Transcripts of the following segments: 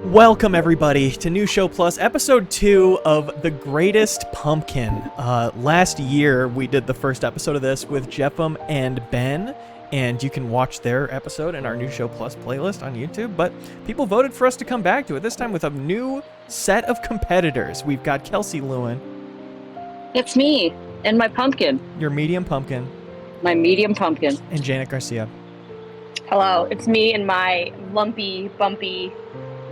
Welcome everybody to New Show Plus, episode 2 of The Greatest Pumpkin. Last year we did the first episode of this with Jeffem and Ben, and you can watch their episode in our New Show Plus playlist on YouTube, but people voted for us to come back to it, this time with a new set of competitors. We've got Kelsey Lewin. It's me, and my pumpkin. Your medium pumpkin. My medium pumpkin. And Janet Garcia. Hello, it's me and my lumpy, bumpy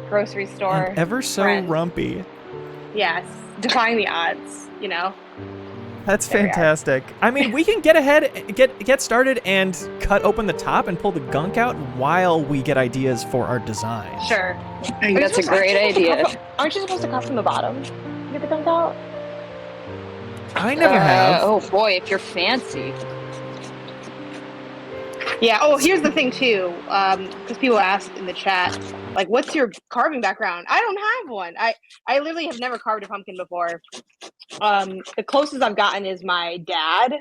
grocery store. And ever so friend. rumpy. Yes, defying the odds, you know. That's fantastic. I mean, we can get started and cut open the top and pull the gunk out while we get ideas for our design. Sure. I think that's a great idea. Aren't you supposed to cut from the bottom to get the gunk out? I never have. Oh boy, if you're fancy. Yeah, oh, here's the thing too, because people asked in the chat, like, what's your carving background? I don't have one. I literally have never carved a pumpkin before. The closest I've gotten is my dad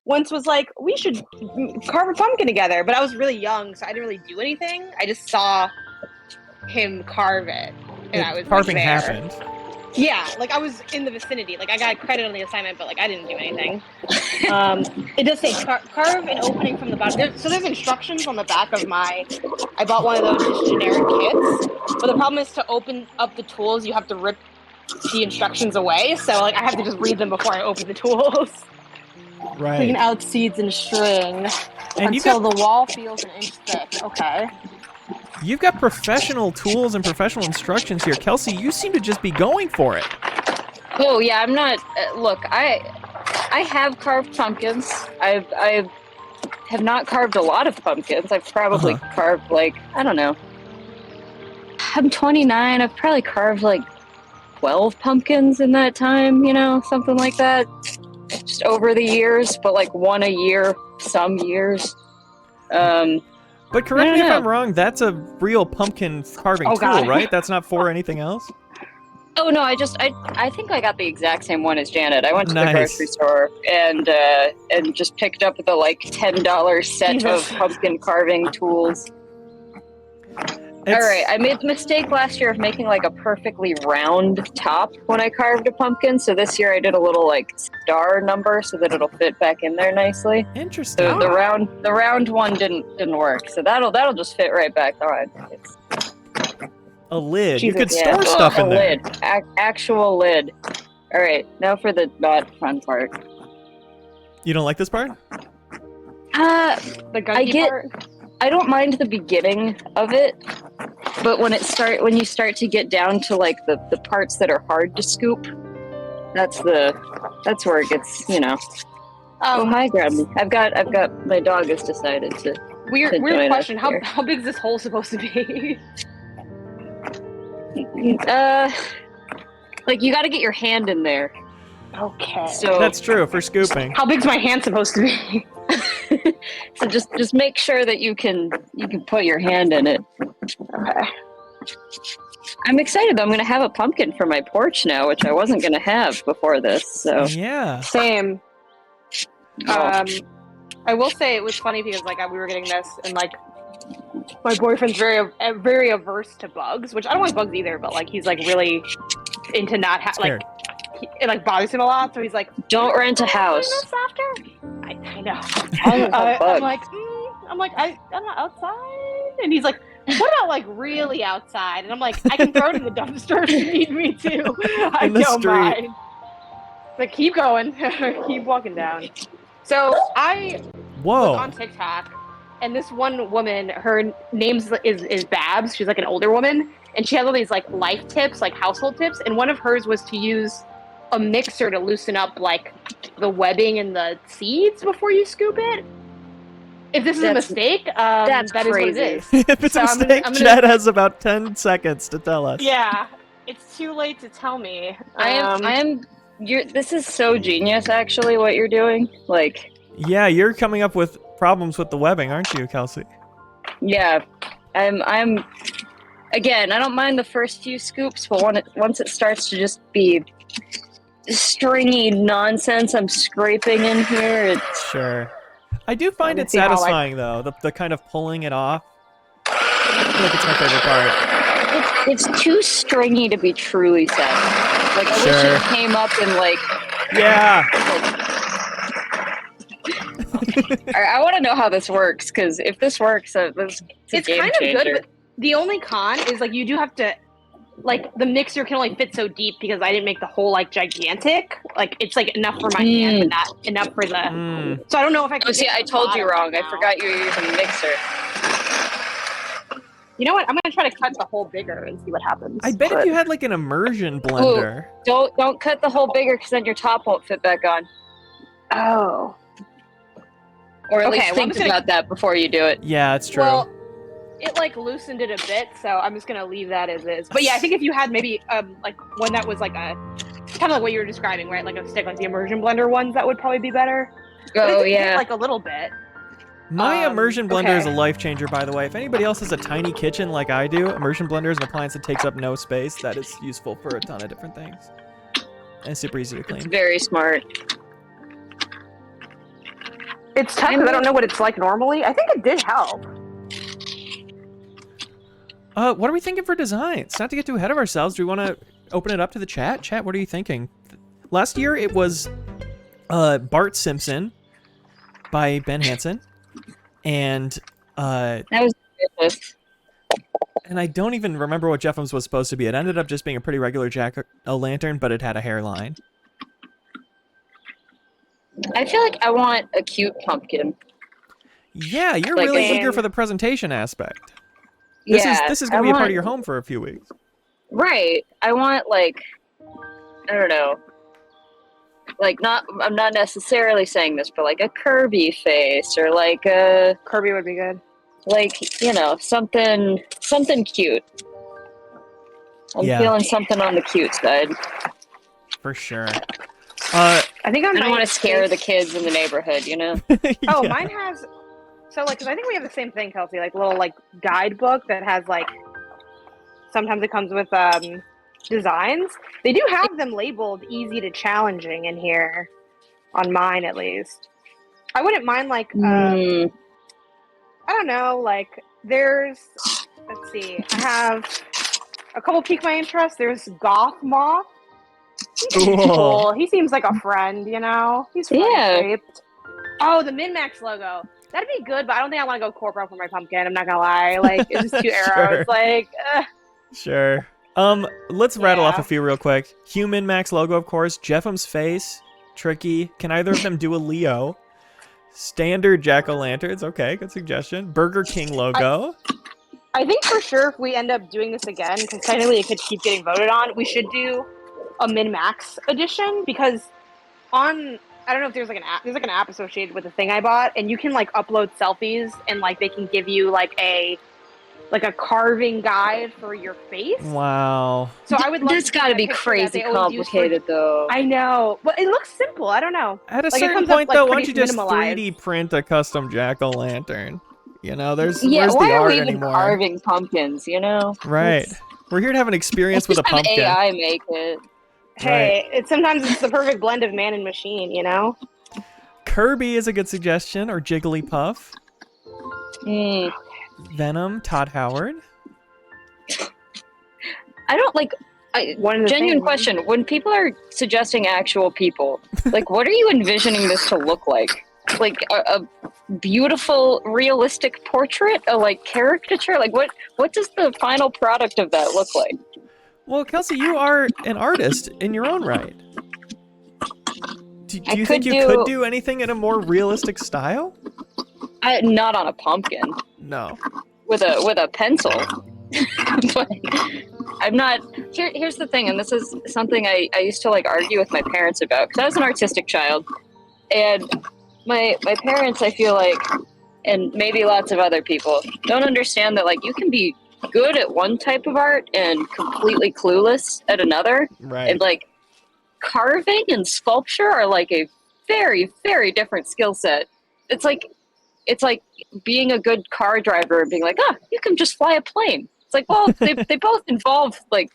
once was like, we should carve a pumpkin together, but I was really young, so I didn't really do anything. I just saw him carve it, and I was carving like, there. happened. Yeah, like I was in the vicinity. Like I got credit on the assignment, but like I didn't do anything. It does say carve an opening from the bottom. There's instructions on the back of my. I bought one of those just generic kits, but the problem is to open up the tools, you have to rip the instructions away. So like I have to just read them before I open the tools. Right. Clean out seeds and string until the wall feels an inch thick. Okay. You've got professional tools and professional instructions here. Kelsey, you seem to just be going for it. Oh yeah, I'm not. Look, I have carved pumpkins. I have not carved a lot of pumpkins. I've probably carved like, I don't know. I'm 29. I've probably carved like 12 pumpkins in that time. You know, something like that. Just over the years, but like one a year, some years. But correct me if I'm wrong, that's a real pumpkin carving tool, God. right? That's not for anything else? Oh no, I think I got the exact same one as Janet. I went to the Nice. grocery store and just picked up the like $10 set of pumpkin carving tools. All right, I made the mistake last year of making like a perfectly round top when I carved a pumpkin. So this year I did a little like star number so that it'll fit back in there nicely. Interesting. So the round one didn't work. So that'll just fit right back on. It's A lid. You Jesus, could yeah. store stuff in a there. lid, actual lid. All right, now for the not fun part. You don't like this part? The gunky part. I don't mind the beginning of it, but when you start to get down to like the parts that are hard to scoop, that's where it gets, you know. Oh hi, Grammy. I've got my dog has decided to. Weird join question. us here. How big is this hole supposed to be? Like you got to get your hand in there. Okay. So That's true, for scooping. How big's my hand supposed to be? so just make sure that you can put your hand in it. Okay. I'm excited though. I'm going to have a pumpkin for my porch now, which I wasn't going to have before this. So Yeah. Same. Oh. I will say it was funny because like we were getting this and like my boyfriend's very averse to bugs, which I don't like bugs either, but like he's like really into not like it like bothers him a lot, so he's like, don't rent a house. I know. I'm I'm not outside, and he's like, what about like really outside? And I'm like, I can throw it in the dumpster if you need me to. I don't mind. But keep going, keep walking down. So I was on TikTok, and this one woman, her name is Babs. She's like an older woman, and she has all these like life tips, like household tips. And one of hers was to use a mixer to loosen up like the webbing and the seeds before you scoop it. If this is a mistake, that's that crazy. Is what it is. If it's a mistake, Chad has about 10 seconds to tell us. Yeah, it's too late to tell me. This is so genius, actually, what you're doing. Like, yeah, you're coming up with problems with the webbing, aren't you, Kelsey? Yeah, I'm. Again, I don't mind the first few scoops, but once it starts to just be stringy nonsense, I'm scraping in here. Sure. I do find it satisfying, though, the kind of pulling it off. I feel like it's my favorite part. It's too stringy to be truly sad. Like, I wish it came up in, like... Yeah! I want to know how this works, because if this works, it's a game kind changer. of good, but the only con is, like, you do have to... Like, the mixer can only fit so deep because I didn't make the hole, like, gigantic. Like, it's, like, enough for my hand, but not enough for the... So I don't know if I can... Oh, see, I told you wrong. I forgot you were using a mixer. You know what? I'm going to try to cut the hole bigger and see what happens. I bet if you had, like, an immersion blender... Ooh, don't cut the hole bigger, because then your top won't fit back on. Oh. Or at least think about that before you do it. Yeah, it's true. Well, it like loosened it a bit, so I'm just gonna leave that as is. But yeah, I think if you had maybe like one that was like a kind of like what you were describing, right? Like a stick, like the immersion blender ones, that would probably be better. Oh yeah, like a little bit. My immersion blender is a life changer, by the way. If anybody else has a tiny kitchen like I do, immersion blender is an appliance that takes up no space. That is useful for a ton of different things, and it's super easy to clean. It's very smart. It's tough because I don't know what it's like normally. I think it did help. What are we thinking for designs? Not to get too ahead of ourselves, do we want to open it up to the chat? Chat, what are you thinking? Last year it was Bart Simpson by Ben Hansen, and that was ridiculous. And I don't even remember what Jeffem's was supposed to be. It ended up just being a pretty regular jack-o'-lantern, but it had a hairline. I feel like I want a cute pumpkin. Yeah, you're like really eager for the presentation aspect. This is going to be a part of your home for a few weeks. Right. I want, like, I don't know. Like, I'm not necessarily saying this, but like a Kirby face, or like a... Kirby would be good. Like, you know, something cute. I'm feeling something on the cute side. For sure. I think I don't want to scare the kids in the neighborhood, you know? Oh, mine has... So, like, because I think we have the same thing, Kelsey, like a little, like, guidebook that has, like, sometimes it comes with designs. They do have them labeled easy to challenging in here, on mine at least. I wouldn't mind, like, I don't know, like, there's, let's see, I have a couple pique my interest. There's Goth Moth. He's cool. He seems like a friend, you know? He's shaped. Oh, the MinnMax logo. That'd be good, but I don't think I want to go corporate for my pumpkin. I'm not gonna lie. Like, it's just 2 arrows. Like, Sure. Let's rattle off a few real quick. MinnMax logo, of course. Jeffem's face. Tricky. Can either of them do a Leo? Standard jack-o'-lanterns. Okay, good suggestion. Burger King logo. I think for sure if we end up doing this again, because technically it could keep getting voted on, we should do a MinnMax edition, because on... I don't know if there's like an app associated with the thing I bought, and you can like upload selfies, and like they can give you like a carving guide for your face. Wow. So I would love That's got to be crazy complicated though. I know. But it looks simple. I don't know. At a certain point though, why don't you just 3D print a custom jack-o'-lantern? You know, where's the art anymore? Why are we even carving pumpkins, you know? Right. We're here to have an experience with a pumpkin. Have AI make it. Hey, sometimes it's the perfect blend of man and machine, you know? Kirby is a good suggestion, or Jigglypuff. Venom, Todd Howard. I don't like... genuine question. When people are suggesting actual people, like, what are you envisioning this to look like? Like, a beautiful, realistic portrait? A, like, caricature? Like, what does the final product of that look like? Well, Kelsey, you are an artist in your own right. Do you think you could do anything in a more realistic style? Not on a pumpkin. No. With a pencil. But I'm not... Here's the thing, and this is something I used to, like, argue with my parents about, because I was an artistic child. And my parents, I feel like, and maybe lots of other people, don't understand that, like, you can be good at one type of art and completely clueless at another. Right. And like carving and sculpture are like a very, very different skill set. It's like being a good car driver and being like, you can just fly a plane. It's like, well, they both involve like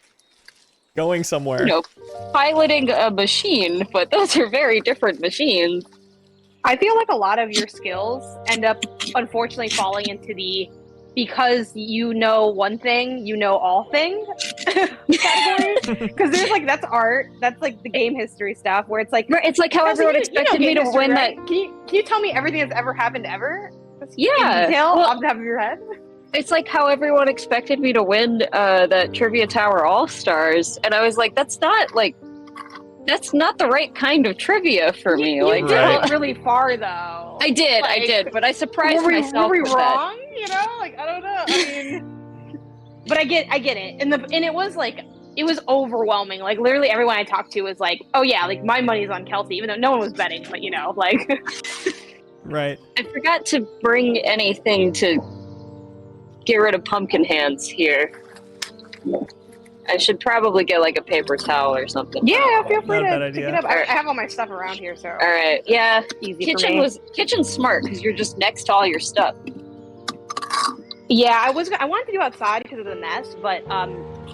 going somewhere. You know, piloting a machine, but those are very different machines. I feel like a lot of your skills end up unfortunately falling into the because you know one thing, you know all things category. Because there's like that's art, that's like the game history stuff where it's like it's like how everyone expected me to history, win right? that. Can you tell me everything that's ever happened ever? Yeah, in detail, well, off the top of your head. It's like how everyone expected me to win that Trivia Tower All-Stars, and I was like, that's not the right kind of trivia for me. You Like, did it really far though. I did, but I surprised myself. Were we with wrong? You know, like I don't know. I mean, but I get it, and it was like it was overwhelming. Like literally everyone I talked to was like, "Oh yeah, like my money's on Kelsey," even though no one was betting. But you know, like, Right. I forgot to bring anything to get rid of pumpkin hands here. I should probably get like a paper towel or something. Yeah, feel free Not a bad to idea. pick it up. I have all my stuff around here, so All right, yeah. easy for me. Kitchen's smart because you're just next to all your stuff. Yeah, I wanted to do outside because of the mess, but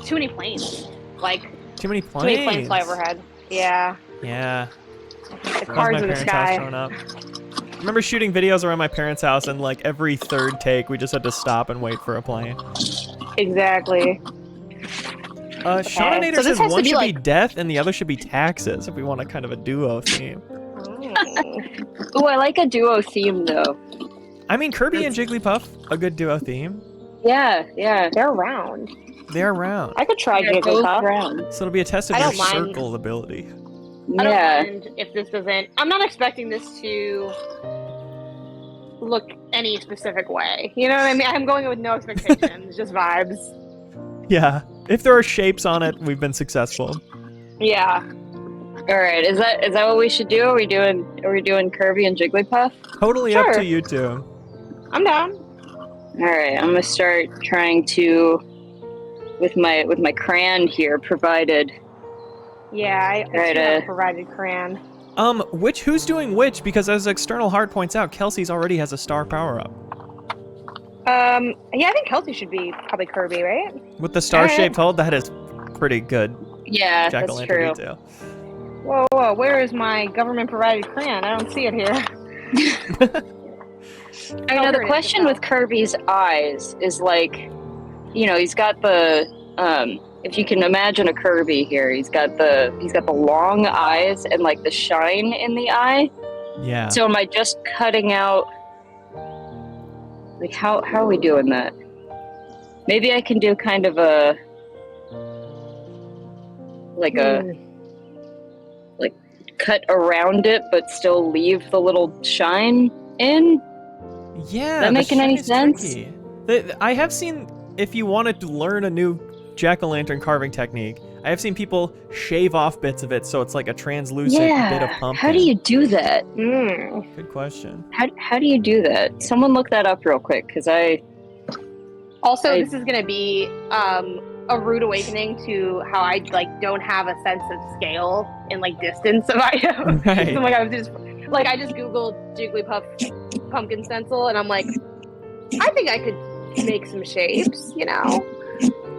too many planes. Like Too many too many planes fly overhead. Yeah, Yeah. the cars in the House sky. growing up. I remember shooting videos around my parents' house, and like every third take, we just had to stop and wait for a plane. Exactly. Shaunator So this says has to one be should be like- death and the other should be taxes if we want a kind of a duo theme. Ooh, I like a duo theme though. I mean, Kirby and Jigglypuff, a good duo theme. Yeah. They're round. They're round. I could try They're both Jigglypuff. round. So it'll be a test of I your don't mind. circle ability. I don't Yeah. mind if this doesn't. I'm not expecting this to look any specific way. You know what I mean? I'm going in with no expectations, just vibes. Yeah. If there are shapes on it, we've been successful. Yeah. All right, is that what we should do? Are we doing Kirby and Jigglypuff? Totally up Sure. to you two. I'm down. All right, I'm gonna start trying to with my crayon here provided. Yeah, I Right, see how provided crayon. Who's doing which? Because as External Heart points out, Kelsey's already has a star power-up. Yeah, I think Kelsey should be probably Kirby, right? With the star-shaped hold, that is pretty good Yeah, that's jack-o'-lantern true. detail. Whoa, where is my government-provided crayon? I don't see it here. I know here the it is, question it's with Kirby's eyes is like, you know, he's got the if you can imagine a Kirby here, he's got the long eyes and like the shine in the eye. Yeah. So am I just cutting out? Like how are we doing that? Maybe I can do kind of a like cut around it, but still leave the little shine in. Yeah. That the making any shine is sense? tricky. I have seen, if you wanted to learn a new jack-o'-lantern carving technique, I have seen people shave off bits of it so it's like a translucent bit of pumpkin. How do you do that? Good question. How do you do that? Someone look that up real quick, because Also, this is gonna be a rude awakening to how I like don't have a sense of scale and like distance of items. Right. So, I just googled Jigglypuff pumpkin stencil, and I'm like, I think I could make some shapes. You know,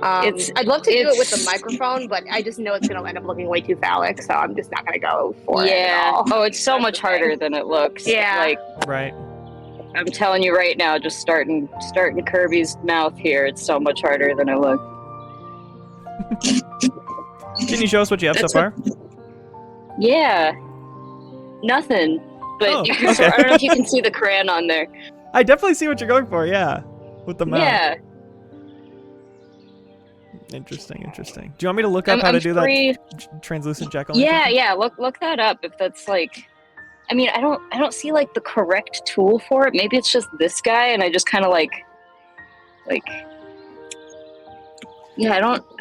I'd love to do it with the microphone, but I just know it's gonna end up looking way too phallic, so I'm just not gonna go for it at all. Oh, it's so That's much the thing. harder than it looks. Yeah. Like Right. I'm telling you right now, just starting Kirby's mouth here, it's so much harder than it looks. Can you show us what you have That's so far? Yeah. Nothing. But Oh, you can okay. I don't know if you can see the crayon on there. I definitely see what you're going for, yeah. With the mouth. Yeah. Interesting. Do you want me to look up how to do that translucent jack-o'-lantern? Yeah, look that up if that's like I mean, I don't see like the correct tool for it. Maybe it's just this guy and I just kind of like yeah, I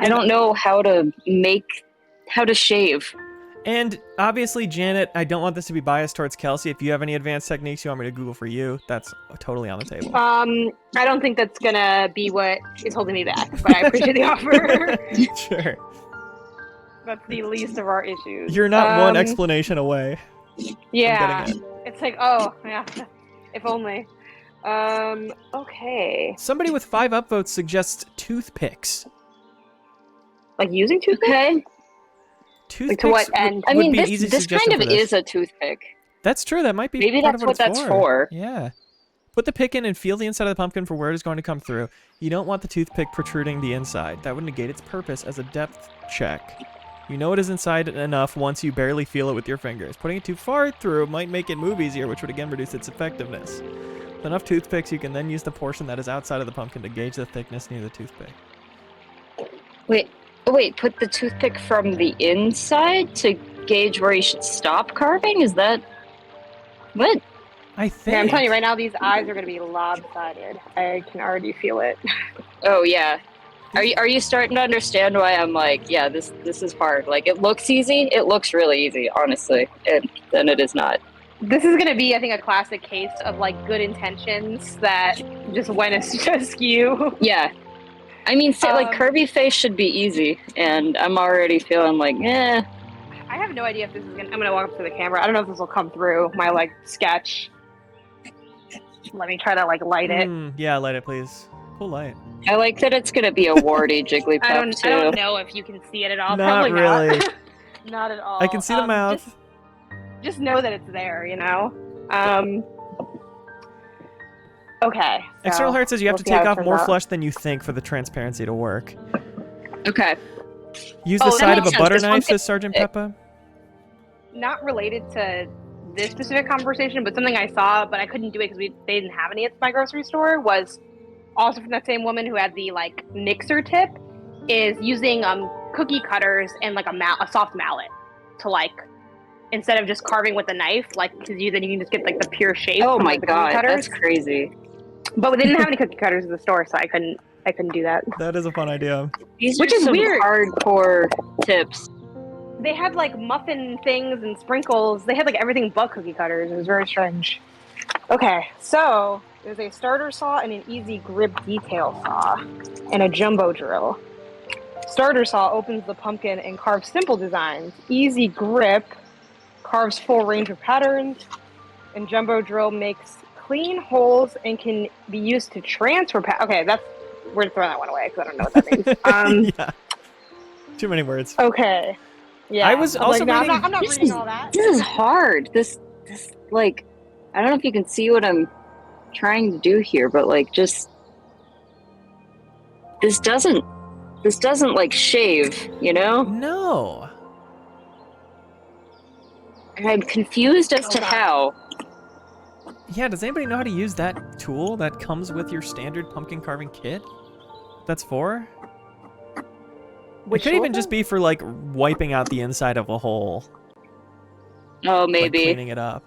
don't know how to shave. And obviously, Janet, I don't want this to be biased towards Kelsey. If you have any advanced techniques you want me to Google for you, that's totally on the table. I don't think that's gonna be what is holding me back, but I appreciate the offer. Sure. That's the least of our issues. You're not one explanation away. Yeah, from getting it's like, oh yeah, if only. Okay. Somebody with 5 upvotes suggests toothpicks. Like using toothpicks? Okay. Toothpicks to what end? I would mean, be an easy this suggestion kind of for this. is a toothpick. That's true. That might be Maybe part that's of what it's that's for. Yeah. Put the pick in and feel the inside of the pumpkin for where it is going to come through. You don't want the toothpick protruding the inside. That would negate its purpose as a depth check. You know it is inside enough once you barely feel it with your fingers. Putting it too far through might make it move easier, which would again reduce its effectiveness. With enough toothpicks, you can then use the portion that is outside of the pumpkin to gauge the thickness near the toothpick. Wait, put the toothpick from the inside to gauge where you should stop carving? Is that... What? I think... Yeah, I'm telling you right now, these eyes are going to be lopsided. I can already feel it. Oh, yeah. Are you starting to understand why I'm like, yeah, this is hard? Like, it looks easy. It looks really easy, honestly. And then it is not. This is going to be, I think, a classic case of, like, good intentions that just went askew. Yeah. I mean, like, Kirby face should be easy, and I'm already feeling like, eh. I have no idea if this is going to... I'm going to walk up to the camera. I don't know if this will come through my, like, sketch. Let me try to, like, light it. Yeah, light it, please. Cool light. I like that it's going to be a warty Jigglypuff, too. I don't know if you can see it at all. Not Probably really. not. Not at all. I can see the mouth. Just know that it's there, you know? Okay. So External Heart says you have we'll to see how take it off turns more out. flesh than you think for the transparency to work. Okay. Use Oh, the that side of makes a sense. butter This one knife, can- says Sergeant Peppa. Not related to this specific conversation, but something I saw, but I couldn't do it because they didn't have any at my grocery store, was also from that same woman who had the, like, mixer tip, is using cookie cutters and, like, a soft mallet to, like, instead of just carving with a knife, like, because then you can just get, like, the pure shape. Oh from, my like, the god, cookie cutters. that's crazy. But they didn't have any cookie cutters in the store, so I couldn't do that. That is a fun idea. These Which are is some weird. hardcore tips. They had, like, muffin things and sprinkles. They had, like, everything but cookie cutters. It was very strange. Okay, so there's a starter saw and an easy grip detail saw and a jumbo drill. Starter saw opens the pumpkin and carves simple designs. Easy grip carves full range of patterns. And jumbo drill makes clean holes and can be used to transfer okay, we're gonna throw that one away because I don't know what that means. Yeah. Too many words. Okay. Yeah. I was also no, reading... I'm not reading all that. This is hard. This like, I don't know if you can see what I'm trying to do here, but like, just this doesn't like shave, you know? No. I'm confused as to how. Yeah, does anybody know how to use that tool that comes with your standard pumpkin carving kit? That's for? It could even just be for, like, wiping out the inside of a hole. Oh, Like maybe. cleaning it up.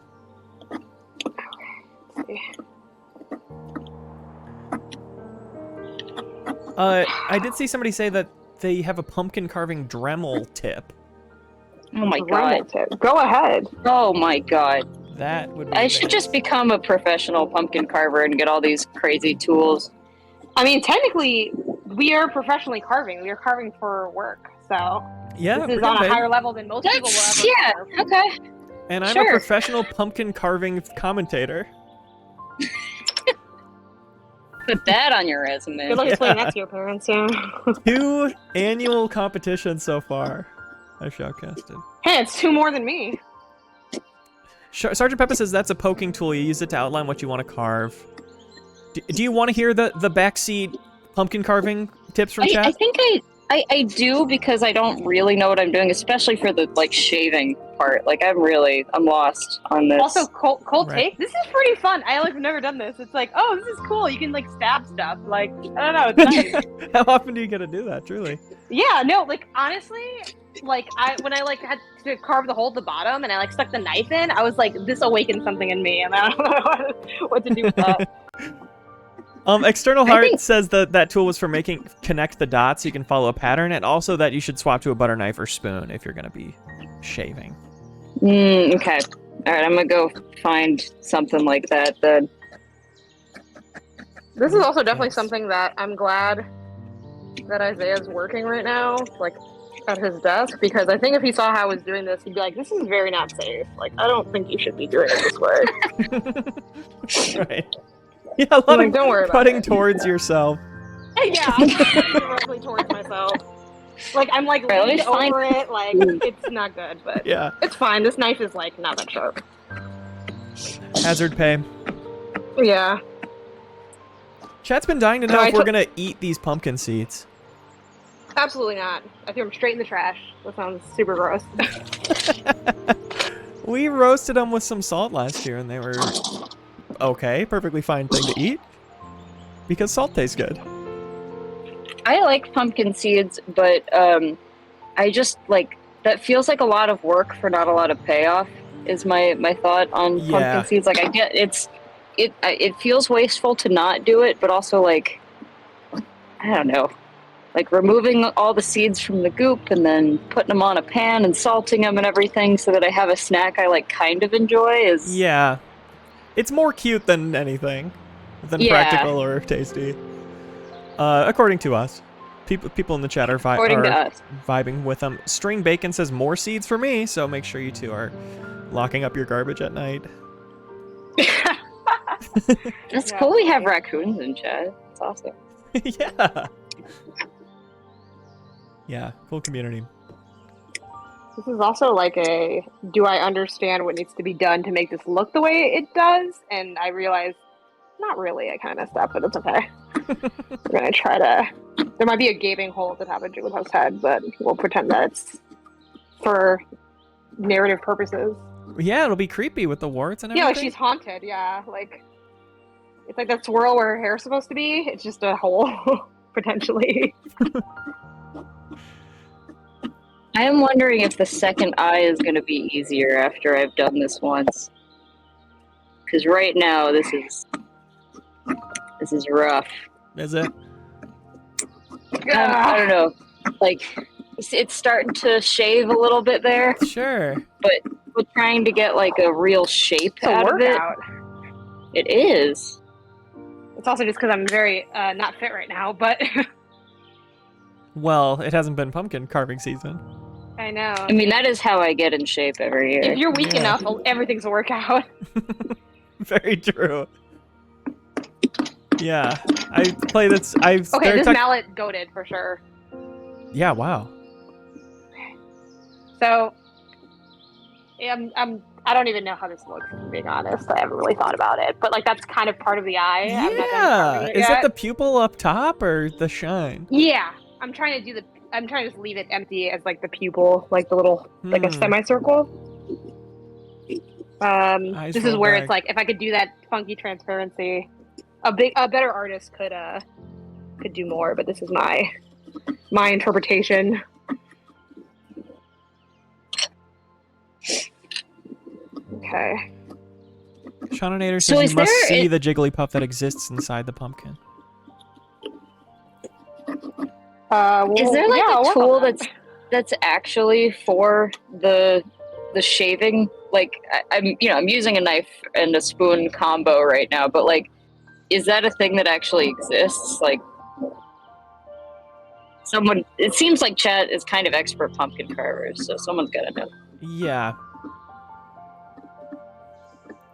I did see somebody say that they have a pumpkin carving Dremel tip. Oh my god. Go ahead. Oh my god. That would be I should nice. just become a professional pumpkin carver and get all these crazy tools. I mean, technically, we are professionally carving. We are carving for work, so Yeah, this is we're on a getting higher paid. level than most people will ever Yeah, carve. okay. And I'm a sure. professional pumpkin carving commentator. Put that on your resume. Good luck explaining that to your parents, yeah. 2 annual competitions so far. I've shoutcasted. Hey, it's 2 more than me. Sergeant Peppa says that's a poking tool. You use it to outline what you want to carve. Do you want to hear the backseat pumpkin carving tips from chat? I think I do, because I don't really know what I'm doing, especially for the like shaving part. Like I'm lost on this. Also, cold Right. take. This is pretty fun. I like never done this. It's like, oh, this is cool. You can like stab stuff. Like I don't know. It's nice. How often do you get to do that, truly? Yeah, no, like honestly, like when I like had to carve the hole at the bottom and I like stuck the knife in, I was like, this awakened something in me, and I don't know what to do with that. External Heart says that tool was for connect the dots so you can follow a pattern, and also that you should swap to a butter knife or spoon if you're going to be shaving. Okay. All right, I'm gonna go find something like that then. This is also definitely something that I'm glad that Isaiah's working right now, like at his desk, because I think if he saw how I was doing this, he'd be like, this is very not safe. Like, I don't think you should be doing it this way. Right. Yeah, a lot Like, of don't worry about cutting it. towards yourself. Yeah, I'm cutting directly towards myself. Like, I'm like Right, let me leaned find- over it, like, it's not good, but Yeah. it's fine. This knife is like not that sharp. Hazard pay. Yeah. Chat's been dying to know if we're gonna eat these pumpkin seeds. Absolutely not. I threw them straight in the trash. That sounds super gross. We roasted them with some salt last year, and they were okay, perfectly fine thing to eat because salt tastes good. I like pumpkin seeds, but I just like that feels like a lot of work for not a lot of payoff. Is my thought on pumpkin seeds. Like I get it feels wasteful to not do it, but also like I don't know. Like removing all the seeds from the goop and then putting them on a pan and salting them and everything so that I have a snack I like kind of enjoy is... Yeah. It's more cute than anything. Than practical or tasty. According to us. People in the chat are vibing with them. String Bacon says more seeds for me, so make sure you two are locking up your garbage at night. That's cool we have raccoons in chat. That's awesome. Yeah. Yeah, cool community. This is also like a, do I understand what needs to be done to make this look the way it does? And I realize, not really, I kind of messed up, but it's okay. We're going to try to, there might be a gaping hole at the top of Jigglypuff's head, but we'll pretend that it's for narrative purposes. Yeah, it'll be creepy with the warts and everything. Yeah, like she's haunted, yeah. Like, it's like that swirl where her hair's supposed to be. It's just a hole, potentially. I am wondering if the second eye is going to be easier after I've done this once. Because right now, this is rough. Is it? I don't know. Like, it's starting to shave a little bit there. Sure. But we're trying to get, like, a real shape out of it. It is. It's also just because I'm very not fit right now, but... Well, it hasn't been pumpkin carving season. I know. I mean, that is how I get in shape every year. If you're weak enough, everything's a workout. Very true. Yeah, I play this. Okay, this mallet goated for sure. Yeah, wow. So, I don't even know how this looks, if I'm being honest. I haven't really thought about it, but like that's kind of part of the eye. Yeah, is that the pupil up top or the shine? Yeah, I'm trying to just leave it empty as like the pupil, like the little like a semicircle. This is where it's like if I could do that funky transparency, a better artist could do more. But this is my interpretation. Okay. Shaunator says you must see the Jigglypuff that exists inside the pumpkin. Is there like a tool that's actually for the shaving? Like I'm using a knife and a spoon combo right now, but like, is that a thing that actually exists? Like, it seems like chat is kind of expert pumpkin carvers, so someone's gotta know. Yeah.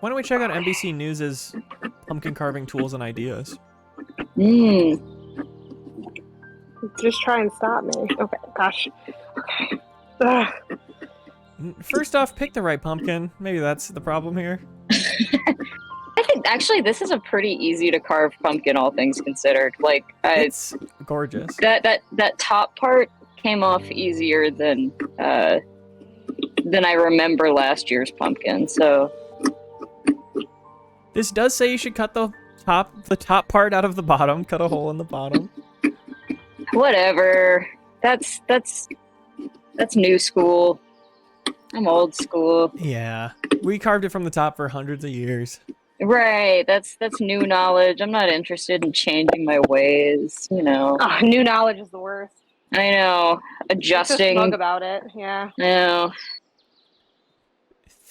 Why don't we check out NBC News' pumpkin carving tools and ideas? Just try and stop me. Okay, gosh. Okay. Ugh. First off, pick the right pumpkin. Maybe that's the problem here. I think actually this is a pretty easy to carve pumpkin, all things considered. Like it's gorgeous. That top part came off easier than I remember last year's pumpkin. So this does say you should cut the top part out of the bottom. Cut a hole in the bottom. Whatever. That's new school. I'm old school. Yeah. We carved it from the top for hundreds of years. Right. That's new knowledge. I'm not interested in changing my ways, you know. Oh, new knowledge is the worst. I know. Adjusting. Just about it, yeah. I know.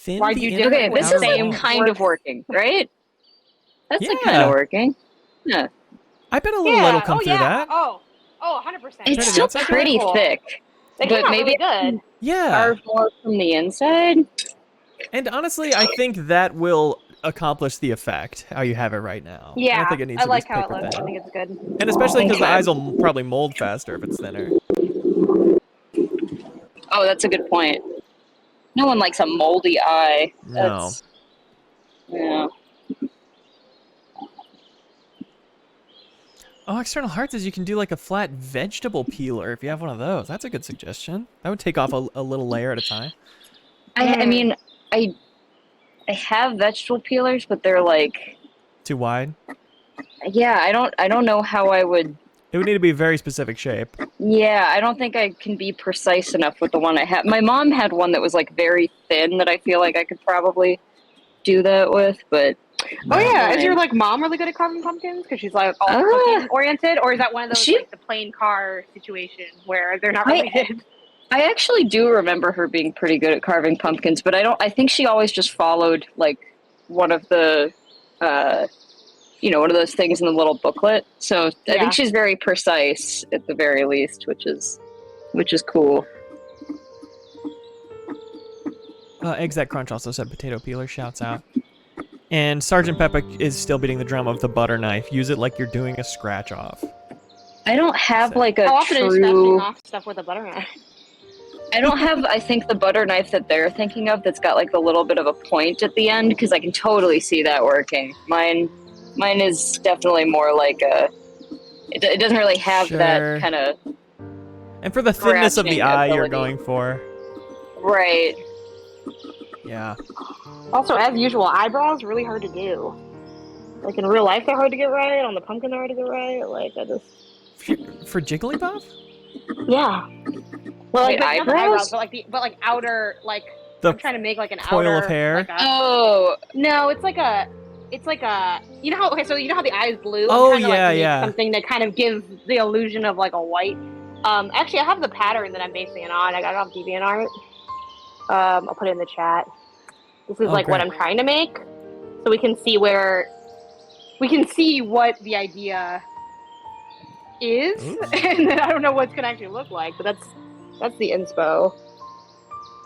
Why'd you do it? This is kind of working, right? That's kind of working. Yeah. I bet a little come through that. Oh, 100%. It's still pretty thick. But maybe good. Yeah. Carve more from the inside. And honestly, I think that will accomplish the effect how you have it right now. Yeah, I don't think it needs to like be how it paper looks. thin. I think it's good. And especially because the eyes will probably mold faster if it's thinner. Oh, that's a good point. No one likes a moldy eye. No. Yeah. Oh, external hearts is you can do like a flat vegetable peeler if you have one of those. That's a good suggestion. That would take off a little layer at a time. I mean, I have vegetable peelers, but they're like Too wide? yeah, I don't know how I would. It would need to be a very specific shape. Yeah, I don't think I can be precise enough with the one I have. My mom had one that was like very thin that I feel like I could probably do that with, but Oh yeah, is your like mom really good at carving pumpkins? Because she's like all cooking oriented, or is that one of those like the plain car situation where they're not related? I actually do remember her being pretty good at carving pumpkins, but I think she always just followed like one of the one of those things in the little booklet. So I think she's very precise at the very least, which is cool. Eggs That Crunch also said potato peeler, shouts out. And Sergeant Peppa is still beating the drum of the butter knife. Use it like you're doing a scratch off. I don't have like a How often true... is scratching off stuff with a butter knife? I don't have, I think, the butter knife that they're thinking of that's got like the little bit of a point at the end, because I can totally see that working. Mine is definitely more like a... It doesn't really have that kind of... And for the thinness of the eye you're going for. Right. Yeah. Also, as usual, eyebrows really hard to do. Like in real life, they're hard to get right. On the pumpkin, they're hard to get right. Like I just... For Jigglypuff? Yeah. Well, like eyebrows? not the eyebrows, but like outer, like I'm trying to make like an coil outer of hair. Like no, it's like a you know how the eye is blue. Oh I'm yeah, to yeah. Something that kind of gives the illusion of like a white. Actually, I have the pattern that I'm basing it on. I got it off DeviantArt. I'll put it in the chat. This is like great. what I'm trying to make, so we can see what the idea is, and then I don't know what it's gonna actually look like, but that's the inspo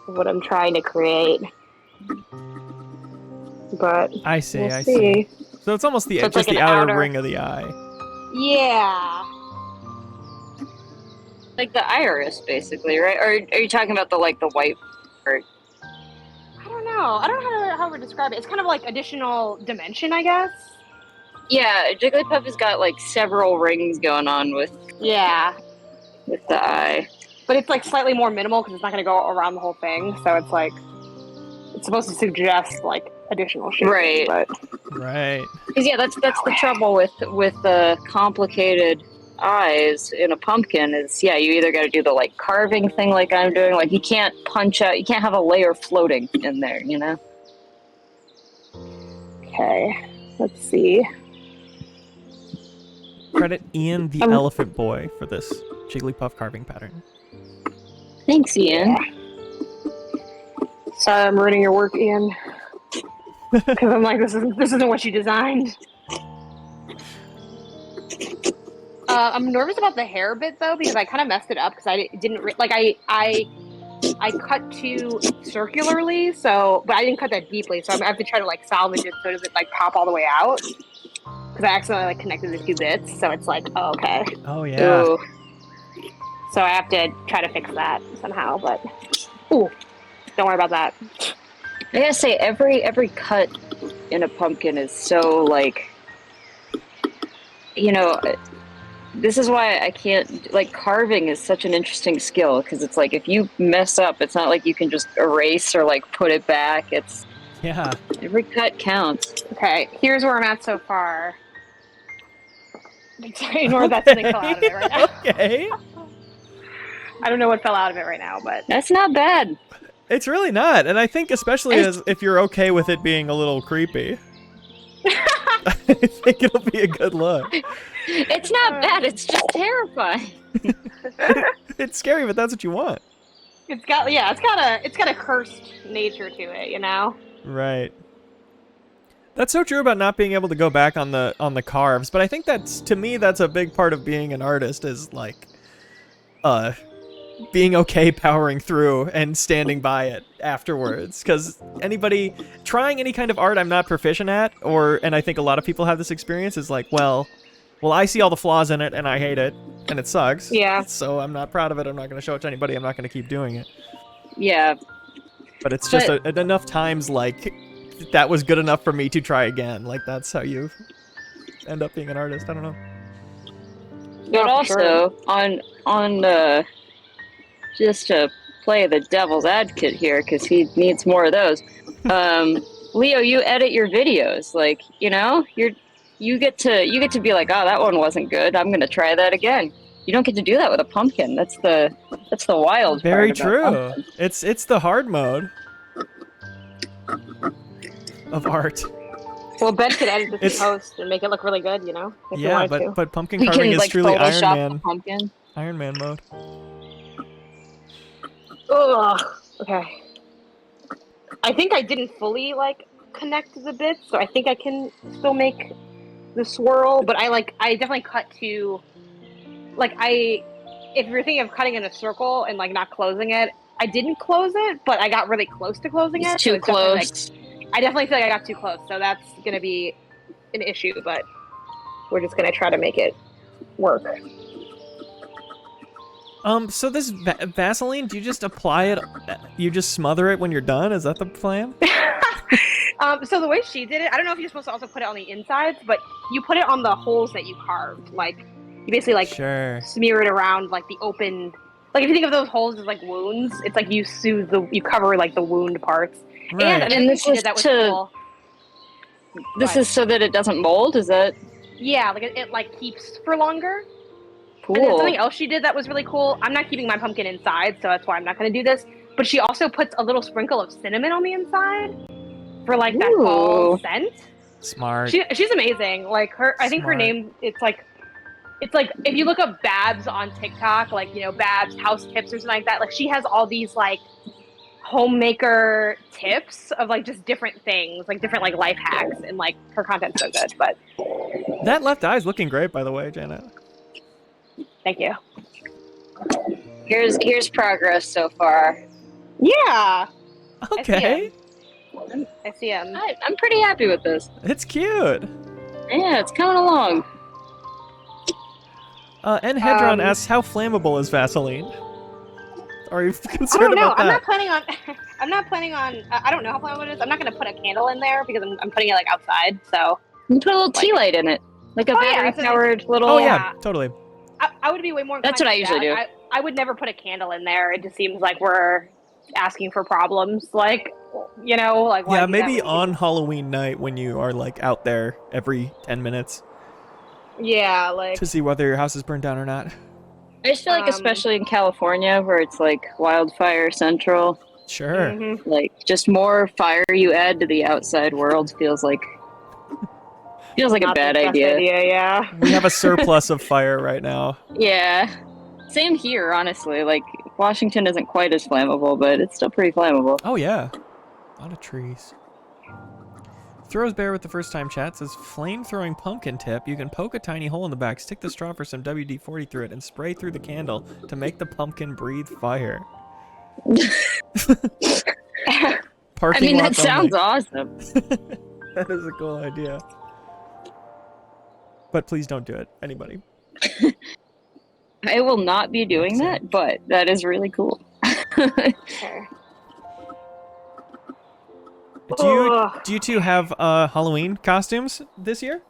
of what I'm trying to create. But I see, we'll I see. So it's almost the just like the outer ring of the eye. Yeah. Like the iris, basically, right? Or are you talking about the white part? I don't know. I don't know how to describe it. It's kind of like additional dimension, I guess. Yeah, Jigglypuff has got like several rings going on with the eye. But it's like slightly more minimal because it's not going to go around the whole thing. So it's like it's supposed to suggest like additional shaping. Right. Right. Because that's the trouble with the complicated eyes in a pumpkin is you either got to do the like carving thing like I'm doing, like you can't punch out, you can't have a layer floating in there, you know. Okay, let's see. Credit Ian the Elephant Boy for this Jigglypuff carving pattern. Thanks, Ian. Sorry, I'm ruining your work, Ian. Because I'm like, this isn't what you designed. I'm nervous about the hair bit though, because I kind of messed it up because I didn't I cut too circularly, but I didn't cut that deeply, so I have to try to like salvage it so it doesn't like pop all the way out. Because I accidentally like connected the two bits, so it's like, oh, okay. Oh yeah. Ooh. So I have to try to fix that somehow, but don't worry about that. I gotta say, every cut in a pumpkin is so like, this is why I can't, like, carving is such an interesting skill, because it's like, if you mess up, it's not like you can just erase or, like, put it back. It's... Yeah. Every cut counts. Okay, here's where I'm at so far. Ignore that something fell out of it right now. Okay. I don't know what fell out of it right now, but... That's not bad. It's really not, and I think especially if you're okay with it being a little creepy. I think it'll be a good look. It's not bad, it's just terrifying. It's scary, but that's what you want. It's got a cursed nature to it, you know? Right. That's so true about not being able to go back on the carves, but I think that's a big part of being an artist is like being okay powering through and standing by it afterwards, because anybody trying any kind of art I'm not proficient at, and I think a lot of people have this experience, is like, well, I see all the flaws in it and I hate it and it sucks. Yeah. So I'm not proud of it. I'm not going to show it to anybody. I'm not going to keep doing it. Yeah. But it's just enough times like that was good enough for me to try again. Like that's how you end up being an artist. I don't know. But for also on just to play the devil's advocate here, because he needs more of those. Leo, you edit your videos, like, you know, you get to be like, oh, that one wasn't good, I'm gonna try that again. You don't get to do that with a pumpkin. That's the wild Very part about true. pumpkins. It's the hard mode of art. Well, Ben could edit this in post and make it look really good, you know? If Yeah, you wanted to. but pumpkin We carving can is like truly Iron Photoshop Man. the pumpkin. Iron Man mode. Ugh. Okay. I think I didn't fully like connect the bits, so I think I can still make the swirl. But I definitely cut to, like, if you're thinking of cutting in a circle and like not closing it, I didn't close it, but I got really close to closing it. It's too close. I definitely feel like I got too close, so that's gonna be an issue. But we're just gonna try to make it work. So this Vaseline, do you just apply it? You just smother it when you're done? Is that the plan? So the way she did it, I don't know if you're supposed to also put it on the insides, but you put it on the holes that you carved. Like, you basically like smear it around like the open. Like, if you think of those holes as like wounds, it's like you cover like the wound parts. Right. And this is cool. This is so that it doesn't mold. Is that? Yeah, like it like keeps for longer. Cool. And then something else she did that was really cool. I'm not keeping my pumpkin inside, so that's why I'm not going to do this. But she also puts a little sprinkle of cinnamon on the inside for like that fall scent. Smart. She's amazing. Like I think her name. It's like if you look up Babs on TikTok, like, you know, Babs house tips or something like that. Like, she has all these like homemaker tips of like just different things, like different like life hacks, and like her content's so good. But that left eye's looking great, by the way, Janet. Thank you. Here's progress so far. Yeah. Okay. I see him. I'm pretty happy with this. It's cute. Yeah, it's coming along. And Hedron asks, how flammable is Vaseline? Are you concerned about that? I'm not planning on. I don't know how flammable it is. I'm not going to put a candle in there because I'm putting it like outside. So you put a little tea light in it, like a battery-powered little. Oh yeah, totally. I would be way more. That's what I usually do. I would never put a candle in there. It just seems like we're asking for problems. Like, you know, like. Yeah, maybe on Halloween night when you are like out there every 10 minutes. Yeah, like. To see whether your house is burned down or not. I just feel like, especially in California, where it's like wildfire central. Sure. Mm-hmm. Like, just more fire you add to the outside world feels like a bad idea. Yeah. We have a surplus of fire right now. Yeah. Same here, honestly. Like, Washington isn't quite as flammable, but it's still pretty flammable. Oh yeah. A lot of trees. Throws Bear with the first time chat says, flame-throwing pumpkin tip. You can poke a tiny hole in the back, stick the straw for some WD-40 through it, and spray through the candle to make the pumpkin breathe fire. Parking that sounds awesome. That is a cool idea. But please don't do it, anybody. I will not be doing that, but that is really cool. Do you two have Halloween costumes this year?